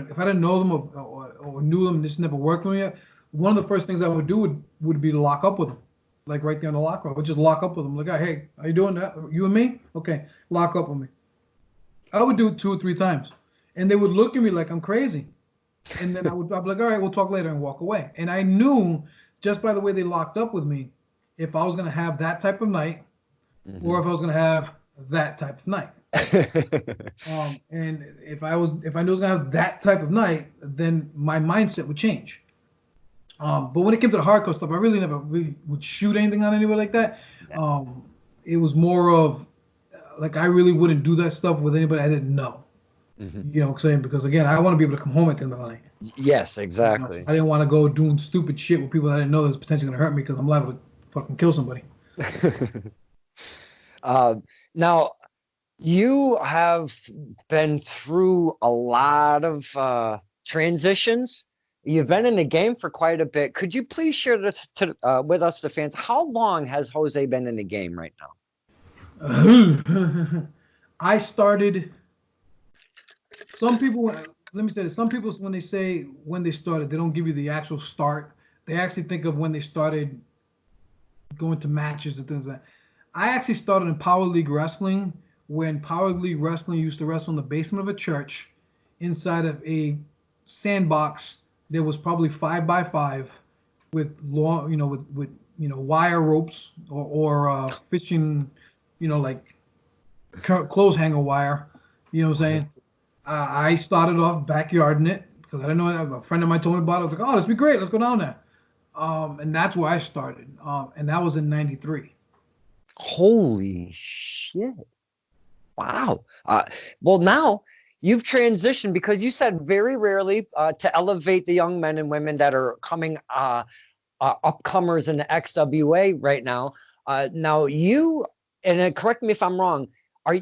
if I didn't know them or knew them and just never worked with them yet, one of the first things I would do would be to lock up with them. Like right there in the locker room. I would just lock up with them. Like, hey, how you doing? That? You and me? Okay, lock up with me. I would do it 2 or 3 times. And they would look at me like I'm crazy. And then I'd be like, all right, we'll talk later, and walk away. And I knew just by the way they locked up with me, if I was going to have that type of night or if I was going to have that type of night. And if I knew I was going to have that type of night, then my mindset would change. But when it came to the hardcore stuff, I really never would shoot anything on anybody like that. It was more of like I really wouldn't do that stuff with anybody I didn't know. You know what I'm saying? Because again, I want to be able to come home at the end of the night. Yes, exactly. You know, I didn't want to go doing stupid shit with people that I didn't know that was potentially going to hurt me because I'm liable to fucking kill somebody. Now, you have been through a lot of transitions. You've been in the game for quite a bit. Could you please share this with us, the fans? How long has Jose been in the game right now? I started. Some people, let me say this. Some people, when they say when they started, they don't give you the actual start. They actually think of when they started going to matches and things like that. I actually started in Power League Wrestling when Power League Wrestling used to wrestle in the basement of a church inside of a sandbox. There was probably 5x5 with long, with wire ropes or fishing, like clothes hanger wire. You know what I'm saying? I started off backyarding it because I didn't know. A friend of mine told me about it. I was like, oh, this would be great. Let's go down there. And that's where I started. And that was in '93. Holy shit. Wow. Well, now you've transitioned because you said very rarely to elevate the young men and women that are coming upcomers in the XWA right now. Now you, and correct me if I'm wrong,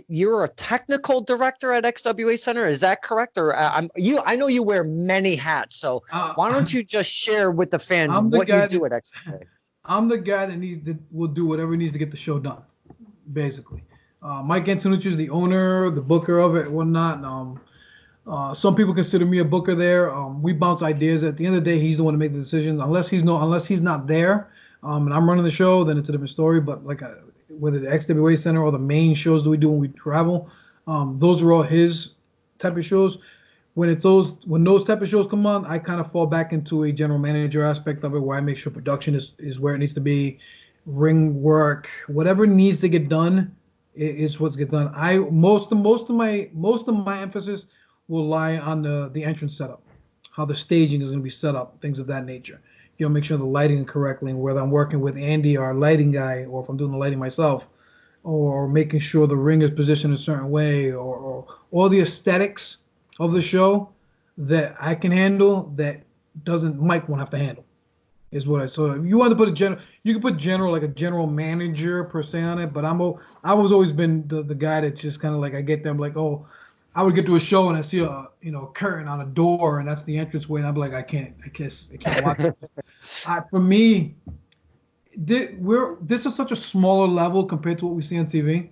you're a technical director at XWA Center? Is that correct? Or I know you wear many hats, so why don't you just share with the fans what you do at XWA? I'm the guy that will do whatever he needs to get the show done, basically. Mike Antonucci is the owner, the booker of it, whatnot. Some people consider me a booker there. We bounce ideas. At the end of the day, he's the one to make the decisions. Unless he's not there, and I'm running the show, then it's a different story. But whether the XWA Center or the main shows that we do when we travel, those are all his type of shows. When those type of shows come on, I kind of fall back into a general manager aspect of it, where I make sure production is where it needs to be, ring work, whatever needs to get done is what's get done. Most of my emphasis will lie on the entrance setup, how the staging is going to be set up, things of that nature. Make sure the lighting is correctly, and whether I'm working with Andy, our lighting guy, or if I'm doing the lighting myself, or making sure the ring is positioned a certain way, or all the aesthetics of the show that I can handle that Mike won't have to handle. So if you want to put you can put general, like a general manager per se on it, but I was always been the guy that just kind of like, I get them like, oh, I would get to a show and I see a curtain on a door and that's the entranceway, and I'd be like, I can't watch it. For me, this is such a smaller level compared to what we see on TV,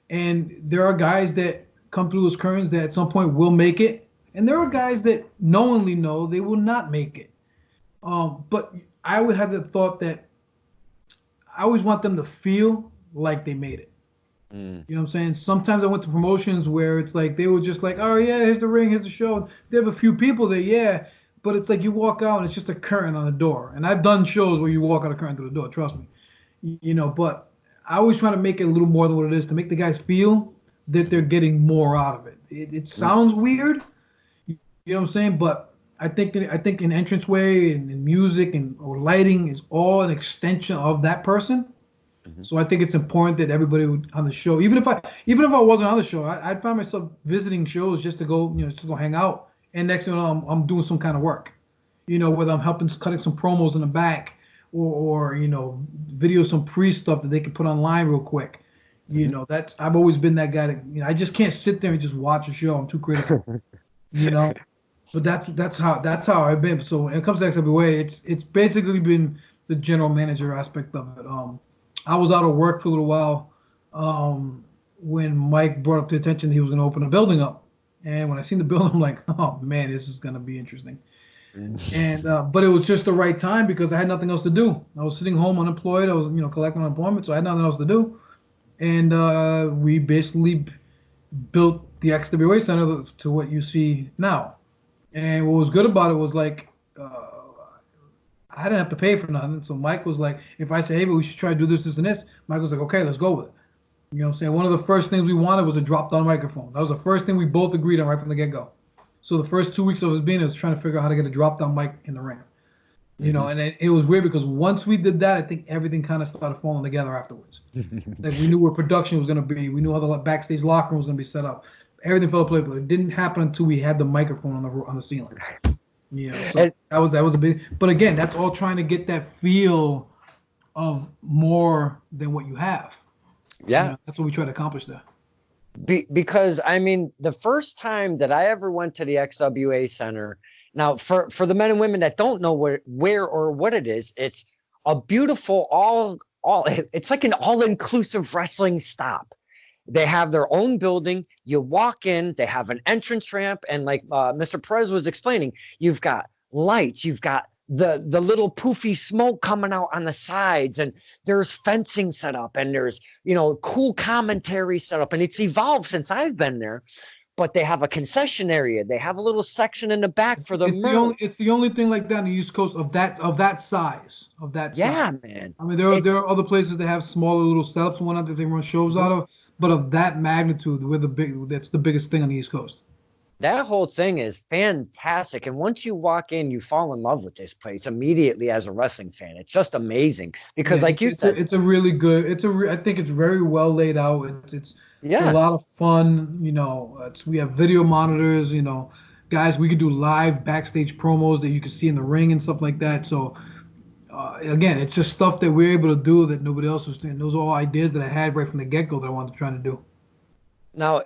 and there are guys that come through those curtains that at some point will make it, and there are guys that knowingly know they will not make it. But I would have the thought that I always want them to feel like they made it. Mm. You know what I'm saying? Sometimes I went to promotions where it's like they were just like, oh yeah, here's the ring, here's the show. They have a few people there, yeah, but it's like you walk out and it's just a curtain on the door. And I've done shows where you walk out a curtain through the door, trust me. You know, but I always try to make it a little more than what it is to make the guys feel that they're getting more out of it. It sounds weird, you know what I'm saying? But I think an entranceway and music and or lighting is all an extension of that person. Mhm. So I think it's important that everybody would on the show, even if I wasn't on the show, I'd find myself visiting shows just to go, just to go hang out. And next thing you know, I'm doing some kind of work, whether I'm helping cutting some promos in the back or video some pre stuff that they can put online real quick. That's I've always been that guy that I just can't sit there and just watch a show. I'm too critical, you know. But that's how I've been. So when it comes to XWA, it's basically been the general manager aspect of it. I was out of work for a little while when Mike brought up the attention he was going to open a building up, and when I seen the building, I'm like, oh man, this is going to be interesting. And but it was just the right time because I had nothing else to do. I was sitting home unemployed. I was collecting unemployment, so I had nothing else to do. And we basically built the XWA Center to what you see now. And what was good about it was like I didn't have to pay for nothing. So Mike was like, if I say, hey, but we should try to do this, this, and this, Mike was like, okay, let's go with it. You know what I'm saying? One of the first things we wanted was a drop-down microphone. That was the first thing we both agreed on right from the get-go. So the first 2 weeks of us being there was trying to figure out how to get a drop-down mic in the ring. And it was weird because once we did that, I think everything kind of started falling together afterwards. Like we knew where production was going to be. We knew how the backstage locker room was going to be set up. Everything fell to play, but it didn't happen until we had the microphone on the ceiling. So that was a big. But again, that's all trying to get that feel of more than what you have. Yeah, that's what we try to accomplish there. Because I mean, the first time that I ever went to the XWA Center, now for the men and women that don't know where or what it is, it's a beautiful it's like an all-inclusive wrestling stop. They have their own building. You walk in, they have an entrance ramp, and like Mr. Perez was explaining, you've got lights, you've got the little poofy smoke coming out on the sides, and there's fencing set up, and there's cool commentary set up, and it's evolved since I've been there. But they have a concession area. They have a little section in the back for the merch. It's the only thing like that on the East Coast of that size. Yeah, man. I mean, there are other places that have smaller little setups and whatnot that they run shows out of, but of that magnitude, that's the biggest thing on the East Coast. That whole thing is fantastic. And once you walk in, you fall in love with this place immediately as a wrestling fan. It's just amazing because like you said, it's a really good, I think it's very well laid out. It's a lot of fun. We have video monitors, guys, we could do live backstage promos that you can see in the ring and stuff like that. So again, it's just stuff that we're able to do that nobody else was doing. Those are all ideas that I had right from the get-go that I wanted to try to do. Now,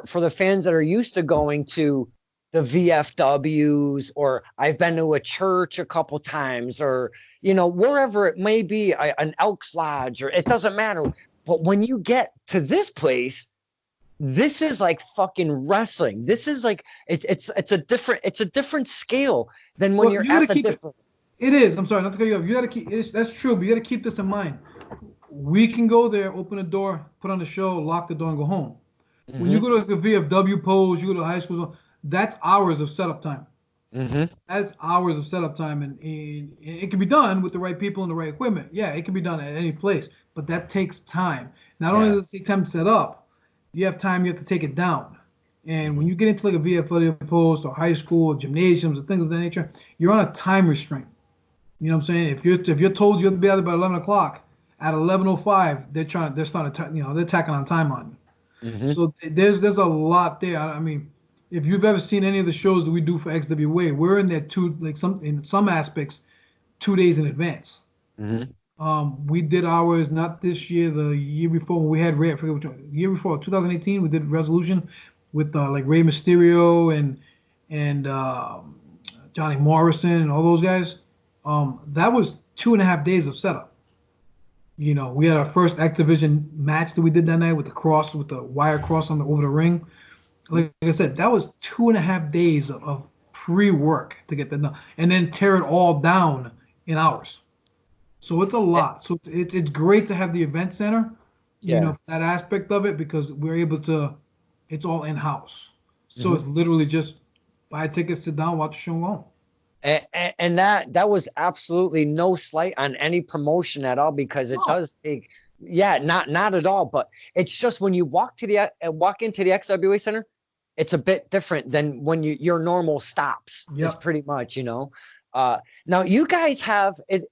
for the fans that are used to going to the VFWs, or I've been to a church a couple times, or, wherever it may be, an Elks Lodge, or it doesn't matter. But when you get to this place, this is like fucking wrestling. This is like, it's a different scale than when you're at the different. It is. I'm sorry, not to cut you off. You got to keep. That's true, but you got to keep this in mind. We can go there, open the door, put on the show, lock the door, and go home. When you go to the VFW pose, you go to high school, that's hours of setup time. That's hours of setup time, and it can be done with the right people and the right equipment. Yeah, it can be done at any place, but that takes time. Not only does it take time to set up, you have time you have to take it down. And when you get into like a VFW post or high school or gymnasiums or things of that nature, you're on a time restraint. You know what I'm saying? If you're told you have to be out there by 11 o'clock, at 11:05, they're tacking on time on you. So there's a lot there. I mean, if you've ever seen any of the shows that we do for XWA, we're in there in some aspects 2 days in advance. We did ours not this year, the year before when we had Ray. I forget which one. The year before, 2018, we did Resolution with like Rey Mysterio and Johnny Morrison and all those guys. That was 2.5 days of setup. We had our first Activision match that we did that night with the wire cross over the ring. Like I said, that was 2.5 days of pre-work to get that done, and then tear it all down in hours. So it's a lot. So it's great to have the event center, you Yeah. know, that aspect of it, because we're able to, it's all in house. So Mhm. it's literally just buy tickets, sit down, watch the show, and go home. And that was absolutely no slight on any promotion at all, because it No. does take, yeah, not at all, but it's just when you walk into the XWA Center, it's a bit different than when your normal stops. Is Yep. pretty much, now you guys have it.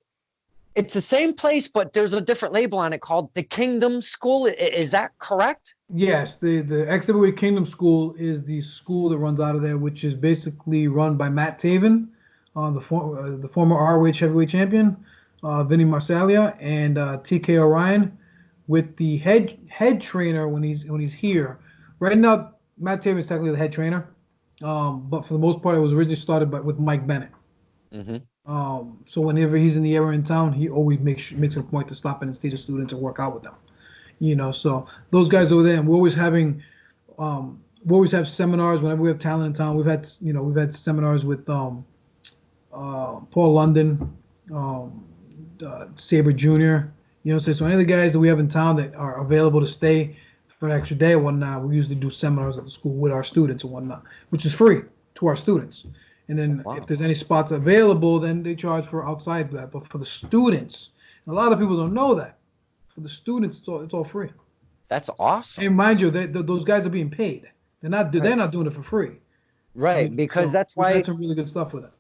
It's the same place, but there's a different label on it called the Kingdom School. Is that correct? Yes, the XWA Kingdom School is the school that runs out of there, which is basically run by Matt Taven, the former ROH heavyweight champion, Vinny Marsaglia, and TK Orion, with the head trainer when he's here. Right now, Matt Taven is technically the head trainer, but for the most part, it was originally started with Mike Bennett. Mm-hmm. So whenever he's in the area in town, he always makes it a point to stop in and see the students and work out with them. So those guys over there, and we always have seminars whenever we have talent in town. We've had seminars with Paul London, Saber Jr. So any of the guys that we have in town that are available to stay for an extra day or whatnot, we usually do seminars at the school with our students and whatnot, which is free to our students. And then Wow. if there's any spots available, then they charge for outside that. But for the students, and a lot of people don't know that, for the students, it's all free. That's awesome. And mind you, those guys are being paid. They're not doing it for free. Right, because So that's we've why had some really good stuff with it.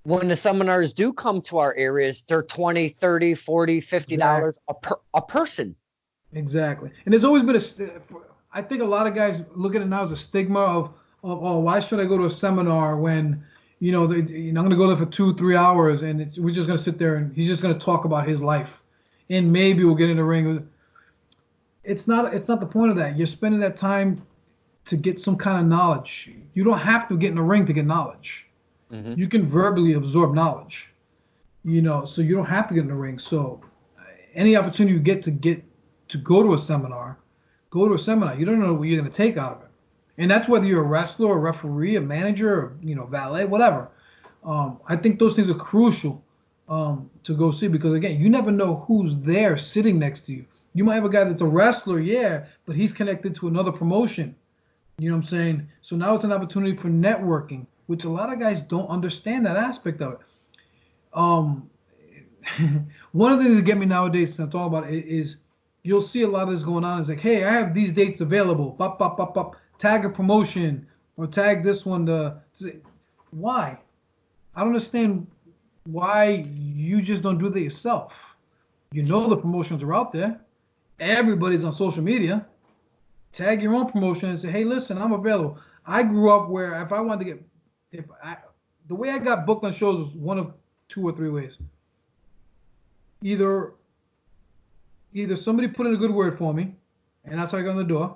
when the seminars do come to our areas, they're 20, 30, 40, $50 a person. Exactly. And there's always been I think a lot of guys look at it now as a stigma of oh, why should I go to a seminar when, I'm going to go there for 2-3 hours and we're just going to sit there and he's just going to talk about his life. And maybe we'll get in the ring. It's not the point of that. You're spending that time to get some kind of knowledge. You don't have to get in the ring to get knowledge. Mm-hmm. You can verbally absorb knowledge, so you don't have to get in the ring. So any opportunity you get to go to a seminar, go to a seminar. You don't know what you're going to take out of it. And that's whether you're a wrestler, a referee, a manager, or, valet, whatever. I think those things are crucial to go see, because, again, you never know who's there sitting next to you. You might have a guy that's a wrestler, yeah, but he's connected to another promotion. You know what I'm saying? So now it's an opportunity for networking, which a lot of guys don't understand that aspect of it. One of the things that get me nowadays, since I'm talking about it, is you'll see a lot of this going on. It's like, hey, I have these dates available. Pop, pop, pop, pop. Tag a promotion or tag this one. Why? I don't understand why you just don't do that yourself. The promotions are out there. Everybody's on social media. Tag your own promotion and say, hey, listen, I'm available. I grew up where if I wanted to the way I got booked on shows was one of 2 or 3 ways. Either somebody put in a good word for me, and that's how I got in the door,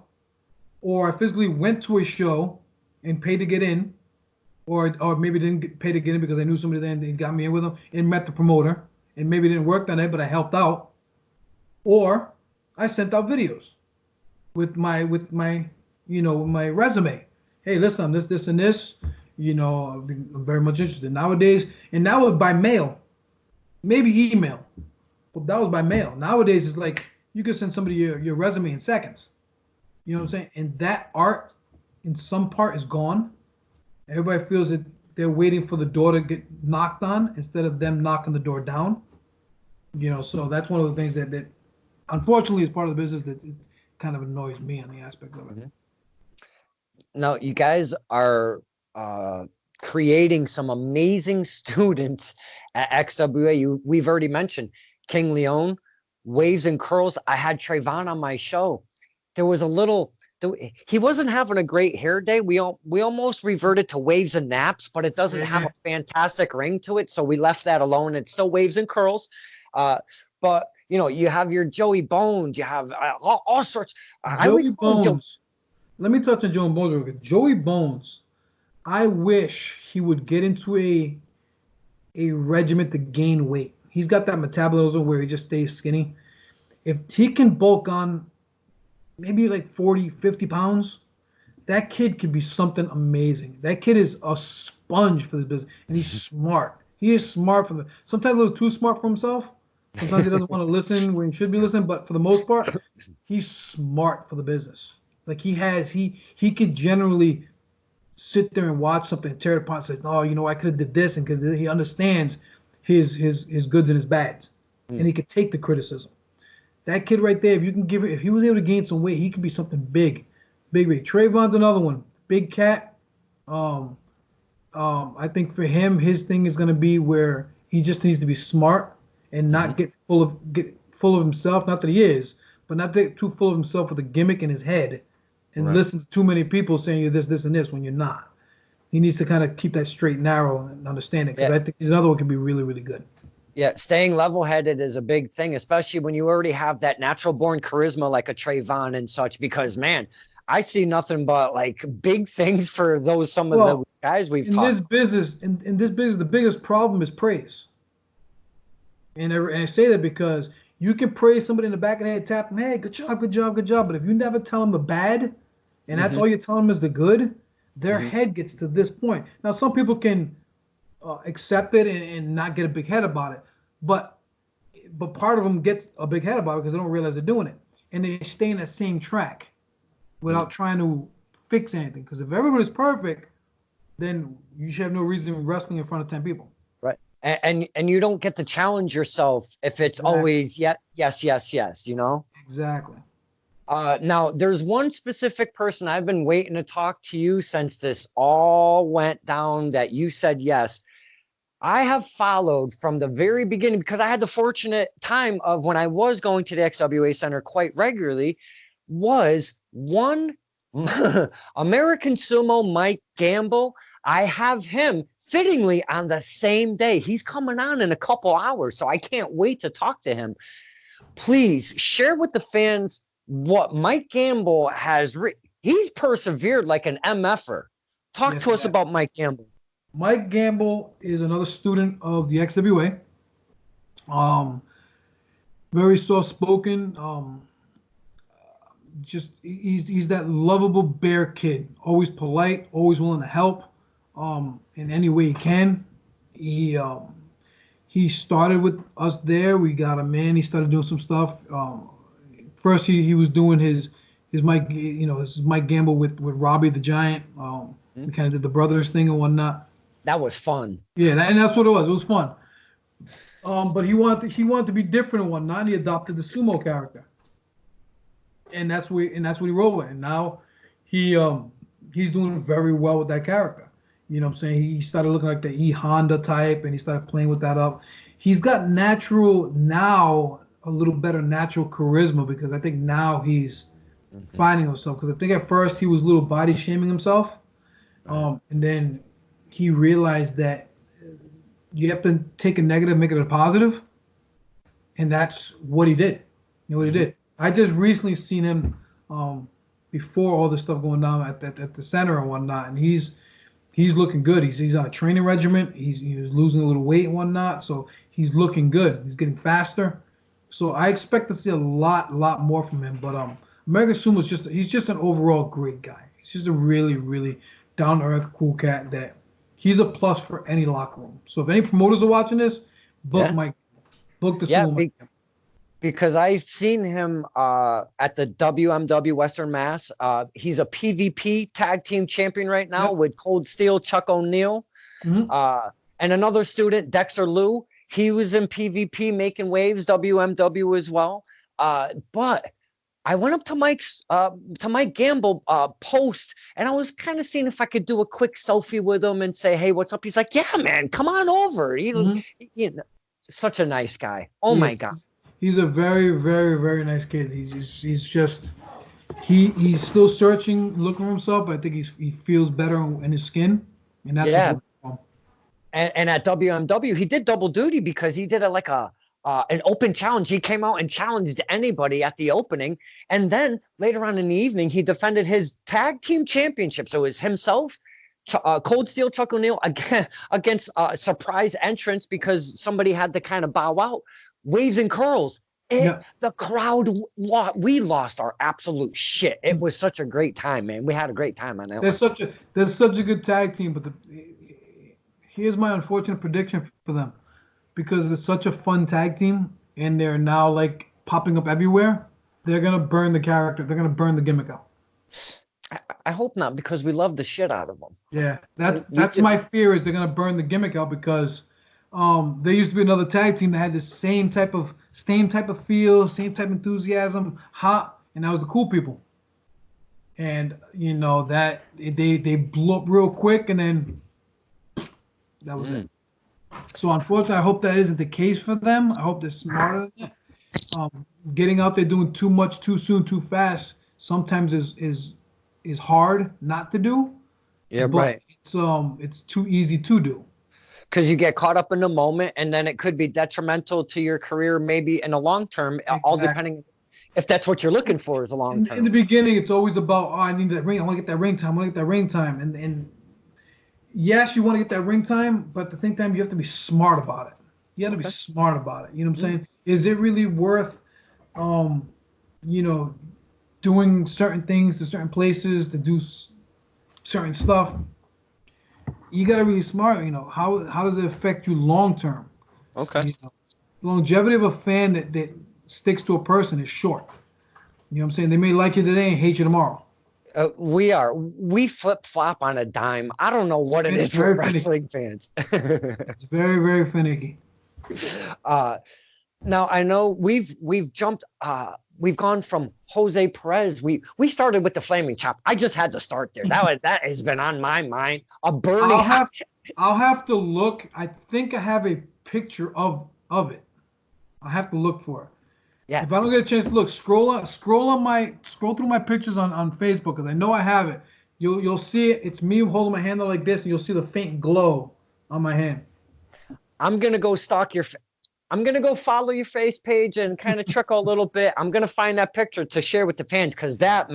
or I physically went to a show and paid to get in, or maybe didn't pay to get in because I knew somebody there and they got me in with them and met the promoter, and maybe it didn't work that night, but I helped out, or I sent out videos with my my resume. Hey, listen, I'm this, and this. I'm very much interested nowadays, and now it's by mail, maybe email. But that was by mail. Nowadays, it's like you can send somebody your resume in seconds. You know what I'm saying? And that art, in some part, is gone. Everybody feels that they're waiting for the door to get knocked on instead of them knocking the door down. So that's one of the things that unfortunately is part of the business that it kind of annoys me on the aspect of it. Mm-hmm. Now, you guys are creating some amazing students at XWA. We've already mentioned King Leon, Waves and Curls. I had Trayvon on my show. There was he wasn't having a great hair day. We almost reverted to Waves and Naps, but it doesn't have a fantastic ring to it, so we left that alone. It's still Waves and Curls. But you have your Joey Bones, you have all sorts. Joey Bones. Let me touch on Joey Bones real quick. Joey Bones, I wish he would get into a regiment to gain weight. He's got that metabolism where he just stays skinny. If he can bulk on maybe like 40, 50 pounds, that kid could be something amazing. That kid is a sponge for the business, and he's smart. He is smart sometimes a little too smart for himself, Sometimes he doesn't want to listen when he should be listening, but for the most part, he's smart for the business. Like he could generally sit there and watch something and tear it apart and says, "No, I could have did this and could." He understands his goods and his bads, and he could take the criticism. That kid right there, if he was able to gain some weight, he could be something big, big, big. Trayvon's another one, big cat. I think for him, his thing is going to be where he just needs to be smart and not get full of himself. Not that he is, but not get too full of himself with a gimmick in his head, and listen to too many people saying you're this, this, and this when you're not. He needs to kind of keep that straight and narrow and understand it, because I think he's another one can be really, really good. Yeah, staying level-headed is a big thing, especially when you already have that natural-born charisma like a Trayvon and such. Because man, I see nothing but like big things for some of the guys we've talked. In this business, the biggest problem is praise. And I say that because you can praise somebody in the back of the head, tap them, hey, good job, good job, good job. But if you never tell them the bad, and that's all you tell them is the good, their head gets to this point. Now, some people can accept it and not get a big head about it, but part of them gets a big head about it because they don't realize they're doing it, and they stay in that same track without trying to fix anything. Because if everybody's perfect, then you should have no reason wrestling in front of 10 people. Right. And you don't get to challenge yourself if it's always yes. Exactly. Now, there's one specific person I've been waiting to talk to you since this all went down that you said yes. I have followed from the very beginning because I had the fortunate time of when I was going to the XWA Center quite regularly was one American Sumo Mike Gamble. I have him fittingly on the same day. He's coming on in a couple hours, so I can't wait to talk to him. Please share with the fans what Mike Gamble has he's persevered like an MFer. Talk to us about Mike Gamble. Mike Gamble is another student of the XWA. Very soft-spoken. Just he's that lovable bear kid. Always polite, always willing to help in any way he can. He started with us there. We got him in. He started doing some stuff. First, he was doing his Mike, his Mike Gamble with Robbie the Giant. We kind of did the brothers thing and whatnot. That was fun. Yeah, and that's what it was. It was fun. But he wanted to be different and whatnot. And he adopted the sumo character, and that's what he rolled with. And now he's doing very well with that character. You know what I'm saying? He started looking like the E Honda type, and he started playing with that up. He's got a little better natural charisma, because I think now he's finding himself. Because I think at first he was a little body shaming himself, and then he realized that you have to take a negative, make it a positive, and that's what he did. You know what he did? I just recently seen him before all this stuff going down at the center and whatnot, and he's looking good. He's on a training regimen. He was losing a little weight and whatnot, so he's looking good. He's getting faster. So I expect to see a lot more from him. But American Sumo he's just an overall great guy. He's just a really, really down-to-earth, cool cat that he's a plus for any locker room. So if any promoters are watching this, book the Sumo. Because I've seen him at the WMW Western Mass. He's a PvP tag team champion right now with Cold Steel Chuck O'Neil. And another student, Dexter Liu. He was in PvP making waves, WMW as well. But I went up to Mike Gamble post, and I was kind of seeing if I could do a quick selfie with him and say, "Hey, what's up?" He's like, "Yeah, man, come on over." Such a nice guy. Oh my God. He's a very, very, very nice kid. He's still searching, looking for himself. But I think he feels better in his skin, and that's And at WMW, he did double duty because he did an open challenge. He came out and challenged anybody at the opening. And then later on in the evening, he defended his tag team championship. So it was himself, Cold Steel Chuck O'Neil against a surprise entrance because somebody had to kind of bow out. Waves and curls. The crowd, we lost our absolute shit. It was such a great time, man. We had a great time on that. There's such a good tag team, but here's my unfortunate prediction for them. Because it's such a fun tag team, and they're now like popping up everywhere, they're gonna burn the character. They're gonna burn the gimmick out. I hope not, because we love the shit out of them. Yeah, We that's do. my fear is they're gonna burn the gimmick out because there used to be another tag team that had the same type of feel, same type of enthusiasm, hot, and that was the Cool People. And you know that they blew up real quick, and then that was it. So unfortunately, I hope that isn't the case for them. I hope they're smarter than that. Getting out there doing too much, too soon, too fast sometimes is hard not to do. Yeah, But right. it's too easy to do. Because you get caught up in the moment, and then it could be detrimental to your career, maybe in the long term. All Exactly. depending if that's what you're looking for is a long In term. the beginning, it's always about, oh, I need that ring. I want to get that ring time. I want to get that ring time. And yes, you want to get that ring time, but at the same time, you have to be smart about it. You got to be smart about it. You know what I'm saying? Is it really worth, you know, doing certain things to certain places to do certain stuff? You got to be smart. You know, how does it affect you long term? Okay. You know, longevity of a fan that sticks to a person is short. You know what I'm saying? They may like you today and hate you tomorrow. We flip flop on a dime. I don't know what it It's is very with wrestling fans. It's very, very finicky. Now I know we've jumped. We've gone from Jose Perez. We started with the flaming chop. I just had to start there. That has been on my mind. A burning. I'll have to look. I think I have a picture of it. I have to look for it. Yeah. If I don't get a chance to look, scroll through my pictures on Facebook, because I know I have it. You'll see it. It's me holding my hand out like this, and you'll see the faint glow on my hand. I'm gonna go stalk your. I'm gonna go follow your face page and kind of trickle a little bit. I'm gonna find that picture to share with the fans, because that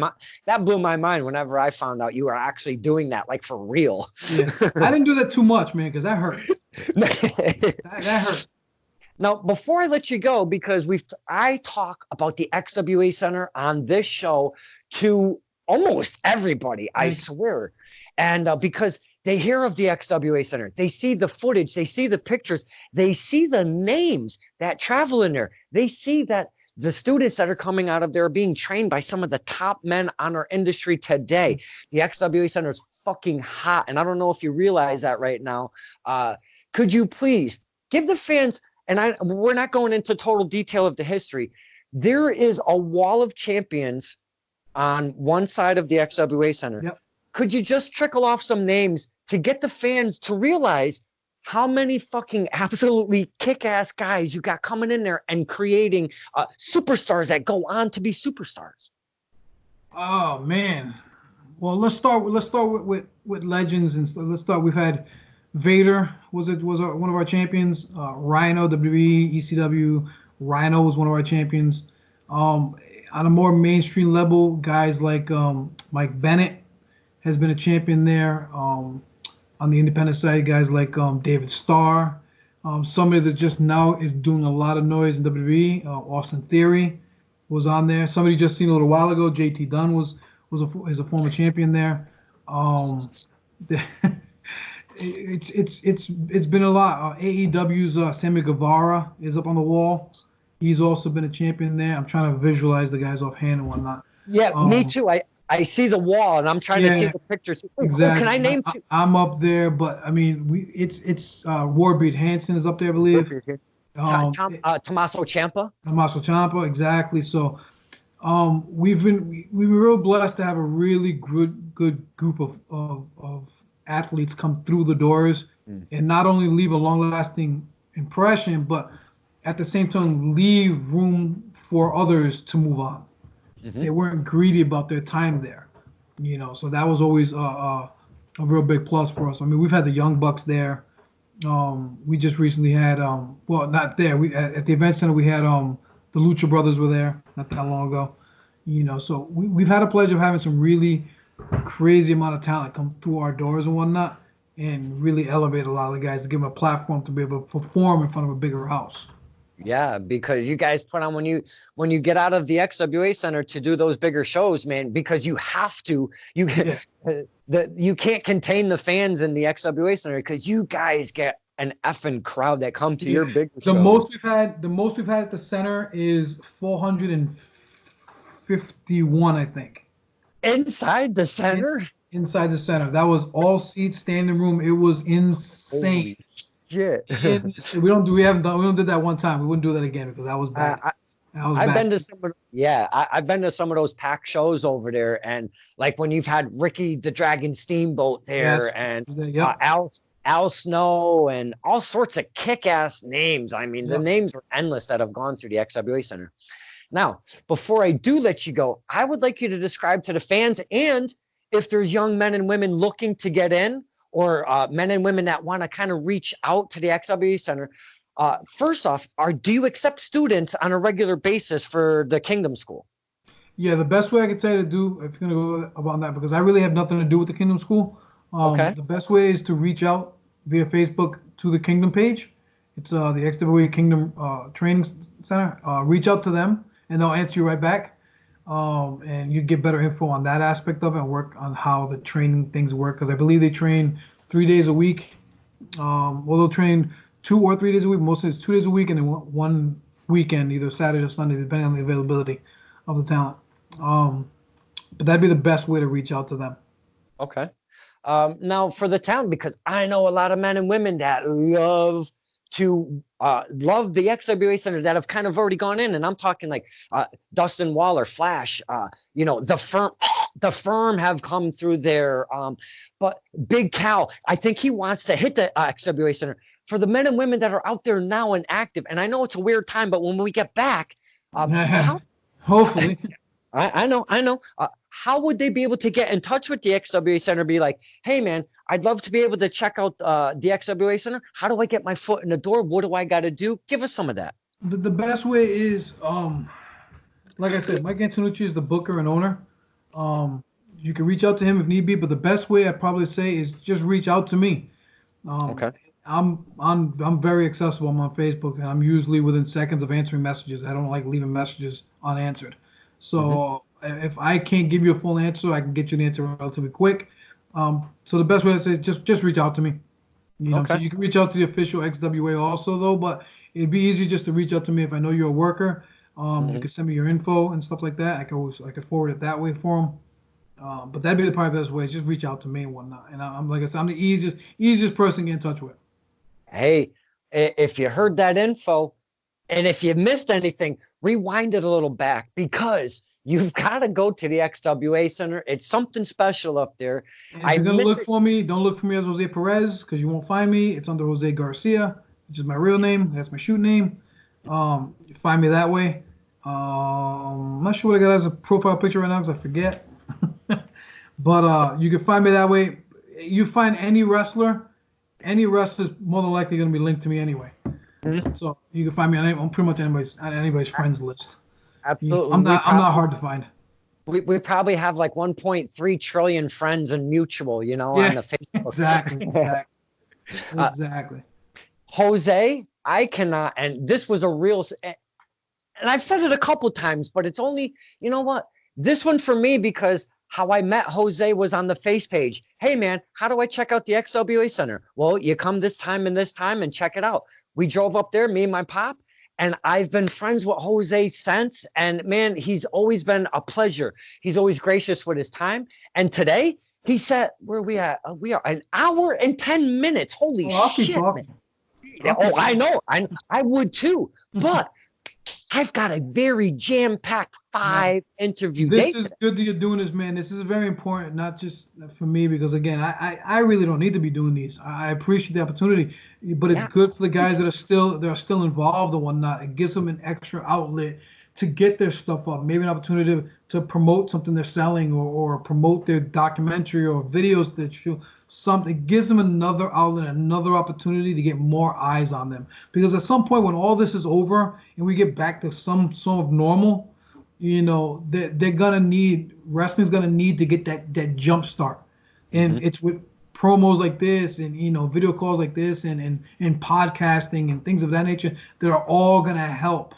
blew my mind whenever I found out you were actually doing that, like for real. Yeah. I didn't do that too much, man, because that hurt. that hurt. Now, before I let you go, because I talk about the XWA Center on this show to almost everybody, I swear. And because they hear of the XWA Center, they see the footage, they see the pictures, they see the names that travel in there. They see that the students that are coming out of there are being trained by some of the top men on our industry today. The XWA Center is fucking hot. And I don't know if you realize that right now. Could you please give the fans, and we're not going into total detail of the history. There is a wall of champions on one side of the XWA Center. Yep. Could you just trickle off some names to get the fans to realize how many fucking absolutely kick-ass guys you got coming in there and creating superstars that go on to be superstars? Oh man. Well, let's start with legends, and let's start. We've had Vader was one of our champions. Rhino, WWE, ECW. Rhino was one of our champions. On a more mainstream level, guys like Mike Bennett has been a champion there. On the independent side, guys like David Starr. Somebody that just now is doing a lot of noise in WWE. Austin Theory was on there. Somebody just seen a little while ago, JT Dunn is a former champion there. It's been a lot. AEW's Sammy Guevara is up on the wall. He's also been a champion there. I'm trying to visualize the guys offhand and whatnot. Yeah, me too. I see the wall and I'm trying to see the pictures. Exactly. Can I name two? I'm up there, but I mean, it's Warbeard Hansen is up there, I believe. Tommaso Ciampa. Tommaso Ciampa, exactly. So, we've been real blessed to have a really good group of athletes come through the doors and not only leave a long-lasting impression, but at the same time leave room for others to move on. Mm-hmm. They weren't greedy about their time there, so that was always a real big plus for us. I mean, we've had the Young Bucks there. We just recently had not there. We at the event center we had the Lucha Brothers were there not that long ago. So we've had a pleasure of having some really crazy amount of talent come through our doors and whatnot, and really elevate a lot of the guys to give them a platform to be able to perform in front of a bigger house. Yeah, because you guys put on when you get out of the XWA Center to do those bigger shows, man, because you have to. You can't contain the fans in the XWA Center because you guys get an effing crowd that come to Yeah. your bigger The shows. most we've had at the center is 451, I think. Inside the center? Inside the center. That was all seats, standing room. It was insane. Holy shit. We don't did that one time. We wouldn't do that again because that was bad. That was I've bad. been to some of, I've been to some of those packed shows over there, and like when you've had Ricky the Dragon Steamboat there, Yes. and Yep. Al Snow, and all sorts of kick-ass names. I mean, the Yep. names are endless that have gone through the XWA Center. Now, before I do let you go, I would like you to describe to the fans, and if there's young men and women looking to get in, or men and women that want to kind of reach out to the XWA Center. First off, do you accept students on a regular basis for the Kingdom School? Yeah, the best way I could tell you to do, if you're going to go about that, because I really have nothing to do with the Kingdom School. Okay. The best way is to reach out via Facebook to the Kingdom page. It's the XWA Kingdom Training Center. Reach out to them, and they'll answer you right back. And you get better info on that aspect of it and work on how the training things work. Because I believe they train 3 days a week. Well, they'll train 2 or 3 days a week. Mostly it's 2 days a week, and then one weekend, either Saturday or Sunday, depending on the availability of the talent. But that'd be the best way to reach out to them. Okay. Now for the talent, because I know a lot of men and women that love the XWA Center that have kind of already gone in, and I'm talking like Dustin Waller, Flash, the firm have come through there. But Big Cal, I think he wants to hit the XWA Center. For the men and women that are out there now and active, and I know it's a weird time, but when we get back, hopefully. I know. How would they be able to get in touch with the XWA Center? Be like, hey, man, I'd love to be able to check out the XWA Center. How do I get my foot in the door? What do I got to do? Give us some of that. The best way is, like I said, Mike Antonucci is the booker and owner. You can reach out to him if need be, but the best way I'd probably say is just reach out to me. Okay. I'm very accessible. I'm on Facebook, and I'm usually within seconds of answering messages. I don't like leaving messages unanswered. So if I can't give you a full answer, I can get you the answer relatively quick. So the best way to say is just reach out to me. So you can reach out to the official XWA also, though, but it'd be easy just to reach out to me if I know you're a worker. You can send me your info and stuff like that. I could forward it that way for them. But that'd be probably the best way is just reach out to me and whatnot. And I'm like I said, I'm the easiest person to get in touch with. Hey, if you heard that info, and if you missed anything, rewind it a little back, because you've got to go to the XWA Center. It's something special up there. And if you're going to look for me, don't look for me as Jose Perez, because you won't find me. It's under Jose Garcia, which is my real name. That's my shoot name. You find me that way. I'm not sure what I got as a profile picture right now because I forget. But you can find me that way. You find any wrestler's more than likely going to be linked to me anyway. So you can find me on pretty much anybody's friends list. Absolutely. I'm not hard to find. We probably have like 1.3 trillion friends in mutual, on the Facebook. Exactly. Jose, I cannot, and this was a real, and I've said it a couple times, but it's only, you know what? This one for me, because how I met Jose was on the face page. Hey, man, how do I check out the XWA Center? Well, you come this time and check it out. We drove up there, me and my pop, and I've been friends with Jose since. And, man, he's always been a pleasure. He's always gracious with his time. And today, he said, where are we at? We are an hour and 10 minutes. Holy shit, man. Oh, I know. I would too. But I've got a very jam-packed 5 interview day. This is good that you're doing this, man. This is very important, not just for me, because again, I really don't need to be doing these. I appreciate the opportunity, but it's good for the guys that are still involved and whatnot. It gives them an extra outlet to get their stuff up, maybe an opportunity to promote something they're selling or promote their documentary or videos that show something. It gives them another outlet, another opportunity to get more eyes on them. Because at some point when all this is over and we get back to some sort of normal, they're gonna need, wrestling's gonna need to get that jump start. And it's with promos like this and video calls like this and podcasting and things of that nature that are all gonna help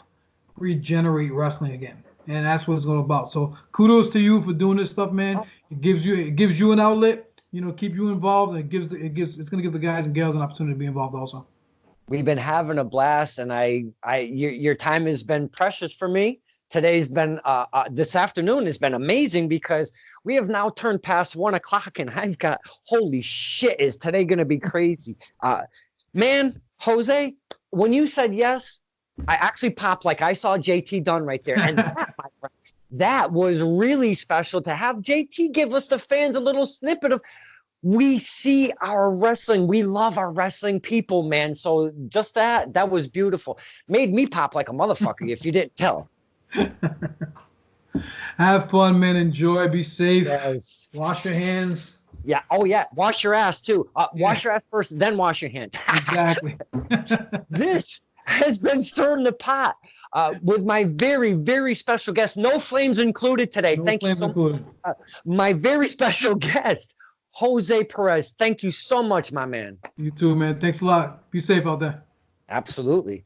regenerate wrestling again. And that's what it's all about. So kudos to you for doing this stuff, man. It gives you an outlet, keep you involved, and it's gonna give the guys and gals an opportunity to be involved also. We've been having a blast, and your time has been precious for me. Today's been this afternoon has been amazing because we have now turned past 1 o'clock, and I've got holy shit, is today going to be crazy? Man, Jose, when you said yes, I actually popped like I saw JT Dunn right there, and that was really special to have JT give us the fans a little snippet of. We see our wrestling. We love our wrestling people, man. So just that was beautiful. Made me pop like a motherfucker if you didn't tell. Have fun, man. Enjoy. Be safe. Yes. Wash your hands. Yeah. Oh, yeah. Wash your ass, too. Wash your ass first, then wash your hand. Exactly. This has been Stirring the Pot with my very, very special guest. No flames included today. No Thank you so much. My very special guest, Jose Perez. Thank you so much, my man. You too, man. Thanks a lot. Be safe out there. Absolutely.